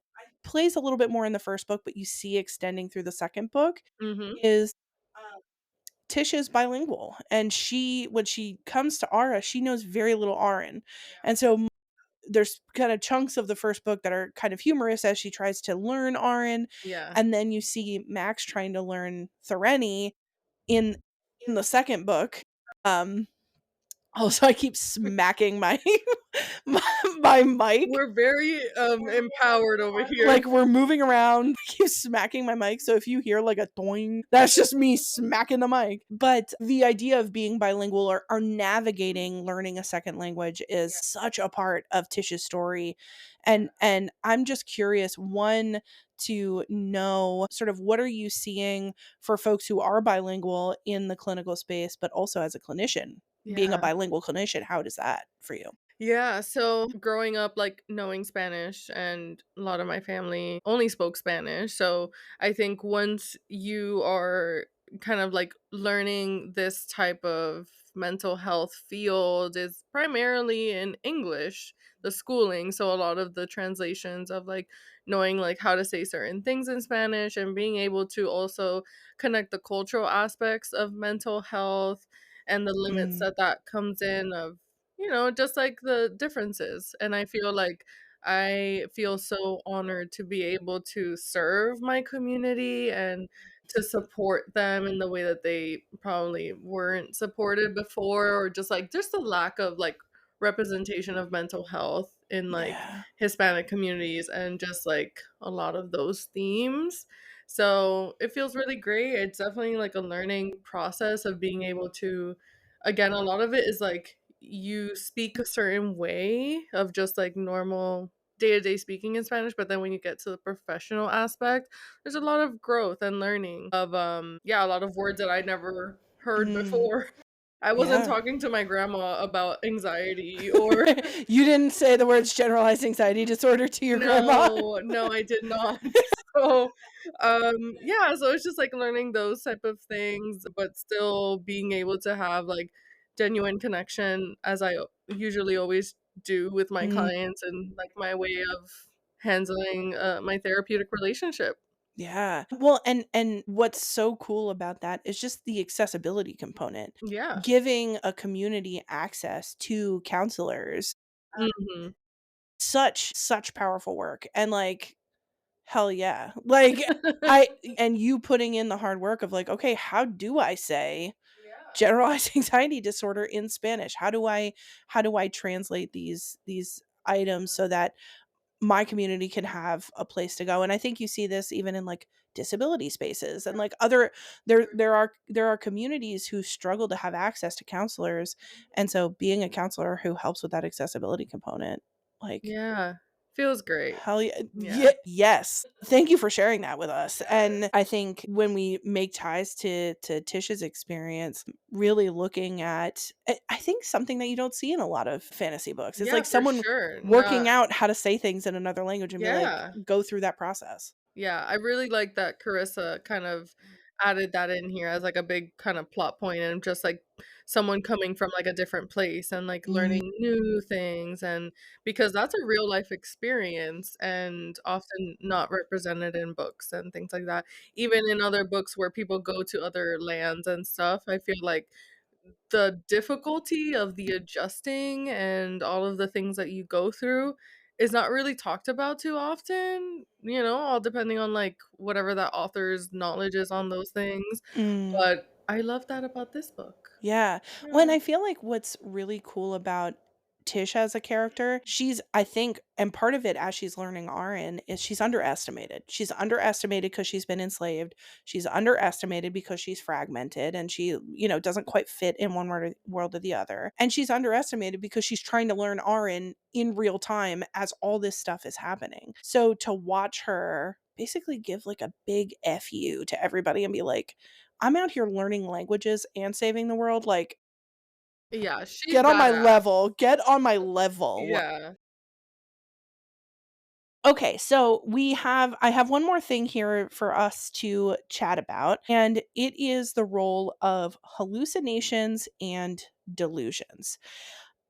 plays a little bit more in the first book, but you see extending through the second book Mhm. is, um, Tish is bilingual, and when she comes to Ara, she knows very little Aran, and so there's kind of chunks of the first book that are kind of humorous as she tries to learn Aran, Yeah. and then you see Max trying to learn Thereni in the second book. Um, Also, I keep smacking my my, my mic. We're very empowered over here. Like we're moving around, I keep smacking my mic. So if you hear like a doing, that's just me smacking the mic. But the idea of being bilingual or navigating learning a second language is such a part of Tish's story. And I'm just curious, one, to know sort of what are you seeing for folks who are bilingual in the clinical space, but also as a clinician, being a Yeah. bilingual clinician, how does that for you? Yeah, so growing up, like knowing Spanish, and a lot of my family only spoke Spanish. So I think once you are kind of like learning this type of mental health field is primarily in English, the schooling. So a lot of the translations of like knowing like how to say certain things in Spanish and being able to also connect the cultural aspects of mental health and the limits Mm, that that comes in of just like the differences. And I feel so honored to be able to serve my community and to support them in the way that they probably weren't supported before, or just the lack of like representation of mental health in like yeah. Hispanic communities and just like a lot of those themes. So it feels really great. It's definitely like a learning process of being able to, again, a lot of it is like you speak a certain way of just like normal day-to-day speaking in Spanish, but then when you get to the professional aspect, there's a lot of growth and learning of yeah, a lot of words that I never heard Mm, before. I wasn't yeah. talking to my grandma about anxiety or You didn't say the words generalized anxiety disorder to your grandma? no, no, I did not. So, yeah, so it's just like learning those type of things, but still being able to have like genuine connection as I usually always do with my Mm, clients, and like my way of handling my therapeutic relationship. yeah. Well, and what's so cool about that is just the accessibility component. Yeah. Giving a community access to counselors, Mhm. such powerful work, and, like, hell yeah. Like, I and you putting in the hard work of, like, "Okay, how do I say generalized anxiety disorder in Spanish? How do I translate these items so that my community can have a place to go?" And I think you see this even in like disability spaces and like other there are communities who struggle to have access to counselors. And so being a counselor who helps with that accessibility component, like, Yeah. Feels great. hell yeah, Yeah. yes. Thank you for sharing that with us. And I think when we make ties to Tish's experience, really looking at, I think something that you don't see in a lot of fantasy books. It's Yeah, like for someone sure. working Not out how to say things in another language and be like, Yeah. go through that process. Yeah, I really like that Carissa kind of added that in here as, like, a big kind of plot point and just, like, someone coming from, like, a different place and, like, Mm, learning new things and because that's a real life experience and often not represented in books and things like that. Even in other books where people go to other lands and stuff, I feel like the difficulty of the adjusting and all of the things that you go through is not really talked about too often, all depending on, like, whatever that author's knowledge is on those things, mm. but I love that about this book. Yeah. When Yeah. I feel like what's really cool about Tish as a character, she's I think and part of it as she's learning RN is she's underestimated. She's underestimated because she's been enslaved. She's underestimated because she's fragmented and she, doesn't quite fit in one world or the other. And she's underestimated because she's trying to learn RN in real time as all this stuff is happening. So to watch her basically give like a big F you to everybody and be like, I'm out here learning languages and saving the world, like, Yeah, she's get on my badass. level, get on my level. Yeah. Okay, so I have one more thing here for us to chat about, and it is the role of hallucinations and delusions.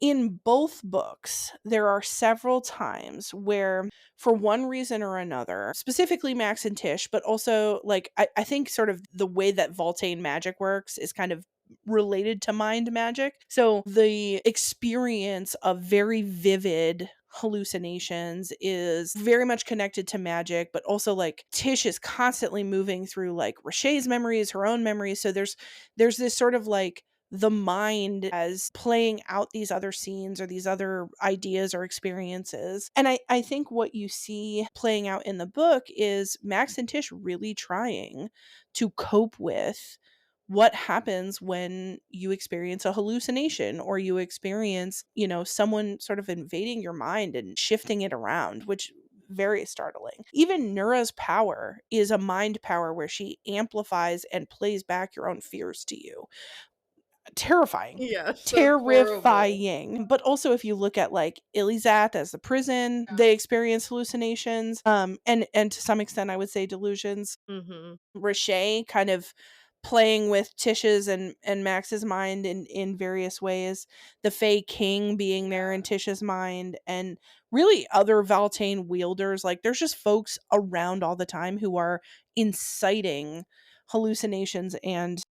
In both books, there are several times where, for one reason or another, specifically Max and Tish, but also, like, I think sort of the way that Voltaigne magic works is kind of related to mind magic. So the experience of very vivid hallucinations is very much connected to magic, but also like Tish is constantly moving through like Richet's memories, her own memories. So there's this sort of like the mind as playing out these other scenes or these other ideas or experiences. And I think what you see playing out in the book is Max and Tish really trying to cope with what happens when you experience a hallucination or you experience, someone sort of invading your mind and shifting it around, which very startling. Even Nura's power is a mind power where she amplifies and plays back your own fears to you. Terrifying. Yes, that's horrible. Terrifying. But also if you look at like Elizat as the prison, Yeah. they experience hallucinations, and to some extent I would say delusions. Mhm. Richet kind of playing with Tish's and Max's mind in various ways. The Fae King being there in Tish's mind, and really other Valtane wielders. Like there's just folks around all the time who are inciting hallucinations and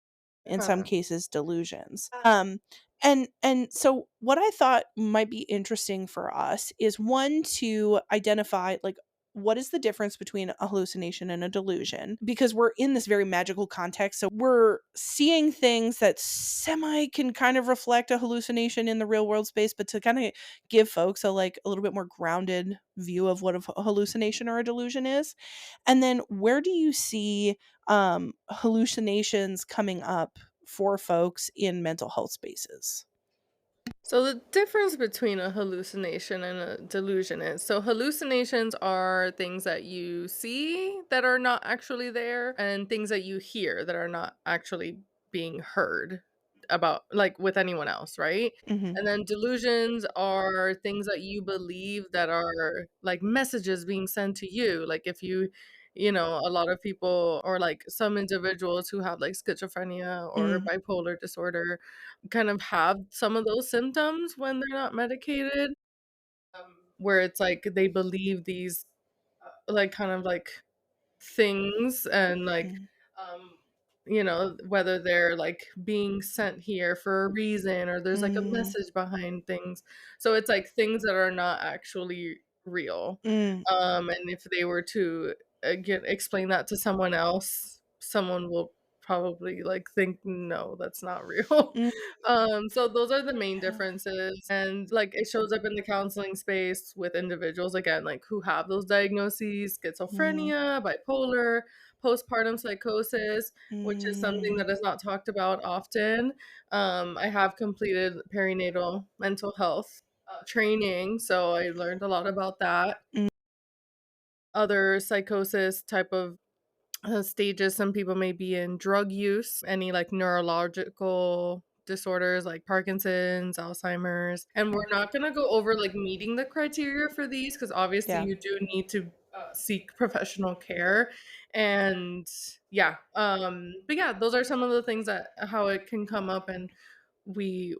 in some Huh. cases delusions. And so what I thought might be interesting for us is one to identify like what is the difference between a hallucination and a delusion, because we're in this very magical context, so we're seeing things that semi can kind of reflect a hallucination in the real world space, but to kind of give folks a little bit more grounded view of what a hallucination or a delusion is. And then where do you see hallucinations coming up for folks in mental health spaces? So the difference between a hallucination and a delusion is so hallucinations are things that you see that are not actually there and things that you hear that are not actually being heard about like with anyone else, right? Mhm. And then delusions are things that you believe that are like messages being sent to you. Like if a lot of people or like some individuals who have like schizophrenia or Mm, bipolar disorder kind of have some of those symptoms when they're not medicated, where it's like they believe these, like, kind of like things and like, mm, whether they're like being sent here for a reason or there's like a mm, message behind things. So it's like things that are not actually real. mm, And if they were to explain that to someone else, someone will probably like think, no, that's not real. mm, So those are the main yeah, differences. And like it shows up in the counseling space with individuals again, like who have those diagnoses, mm, schizophrenia, bipolar, postpartum psychosis, which is something mm, that is not talked about often. I have completed perinatal mental health training, so I learned a lot about that. mm, Other psychosis type of stages some people may be in: drug use, any like neurological disorders like Parkinson's, Alzheimer's. And we're not going to go over like meeting the criteria for these because obviously yeah, you do need to seek professional care. And yeah, but yeah, those are some of the things that how it can come up, and we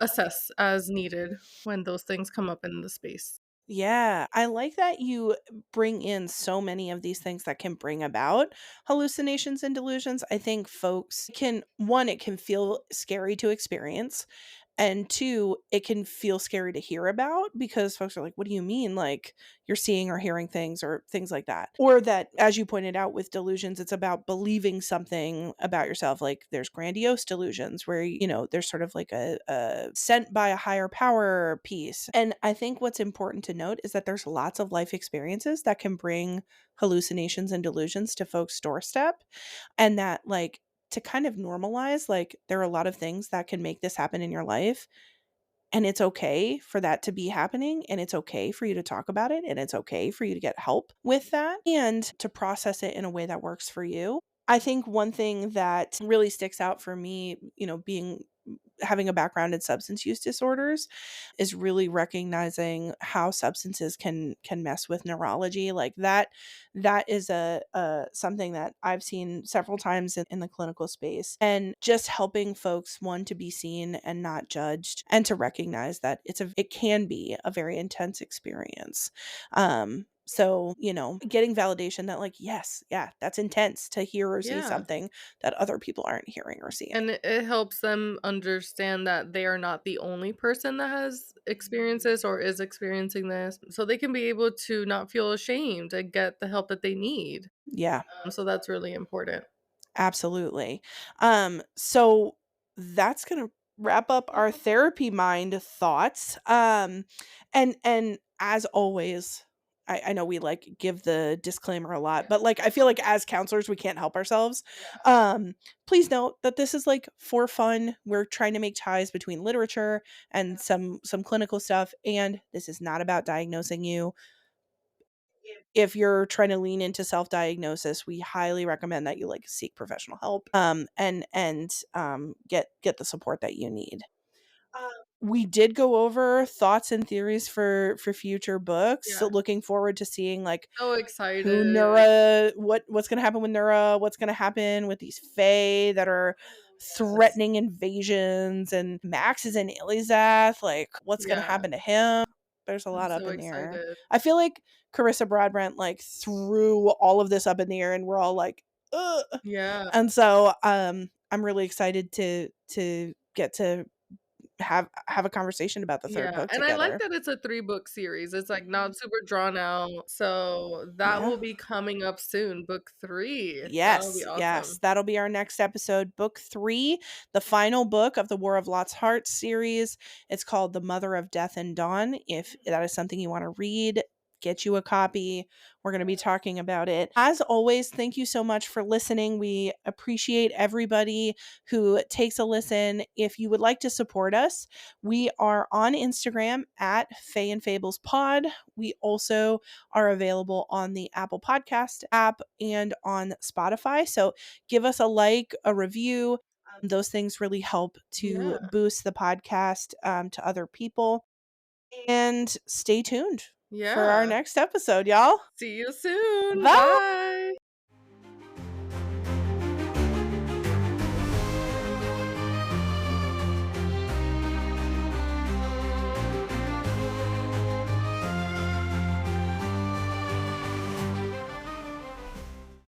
assess as needed when those things come up in the space. Yeah, I like that you bring in so many of these things that can bring about hallucinations and delusions. I think folks can, one, it can feel scary to experience. And two, it can feel scary to hear about because folks are like, what do you mean? Like you're seeing or hearing things or things like that. Or that, as you pointed out with delusions, it's about believing something about yourself. Like there's grandiose delusions where, there's sort of like a sent by a higher power piece. And I think what's important to note is that there's lots of life experiences that can bring hallucinations and delusions to folks' doorstep. And that, like, to kind of normalize, like, there are a lot of things that can make this happen in your life, and it's okay for that to be happening, and it's okay for you to talk about it, and it's okay for you to get help with that and to process it in a way that works for you. I think one thing that really sticks out for me, being having a background in substance use disorders is really recognizing how substances can mess with neurology. Like that is a something that I've seen several times in the clinical space, and just helping folks, one, to be seen and not judged, and to recognize that it can be a very intense experience. So, getting validation that, like, yes, yeah, that's intense to hear or see Yeah. something that other people aren't hearing or seeing. And it helps them understand that they are not the only person that has experienced this or is experiencing this. So they can be able to not feel ashamed and get the help that they need. Yeah. So that's really important. Absolutely. So that's gonna wrap up our therapy mind thoughts. And as always, I know we like give the disclaimer a lot, but like I feel like as counselors we can't help ourselves. Please note that this is like for fun. We're trying to make ties between literature and some clinical stuff, and this is not about diagnosing you. If you're trying to lean into self-diagnosis, we highly recommend that you like seek professional help, and get the support that you need. We did go over thoughts and theories for future books. So Yeah. looking forward to seeing like So who excited. Nura, what's going to happen with Nura, what's going to happen with these Fae that are Yes. threatening invasions, and Max is in Ilizath. Like, what's going to Yeah. happen to him? There's a I'm lot up so in the air. excited. I feel like Carissa Broadbent like threw all of this up in the air, and we're all like, ugh. Yeah. And so, I'm really excited to get to have a conversation about the third Yeah, book and I like together. that it's a 3-book series. It's, like, not super drawn out, so that Yeah. will be coming up soon, book 3. That'll be Yes, yes. awesome. That'll be our next episode, book 3, the final book of the War of Lost Hearts series. It's called The Mother of Death and Dawn. If that is something you want to read, get you a copy. We're going to be talking about it. As always, thank you so much for listening. We appreciate everybody who takes a listen. If you would like to support us, we are on Instagram at Faye and Fables Pod. We also are available on the Apple Podcast app and on Spotify. So give us a like, a review. Those things really help to Yeah. boost the podcast to other people. And stay tuned for our Yeah. next episode, y'all. See you soon. Bye. Bye.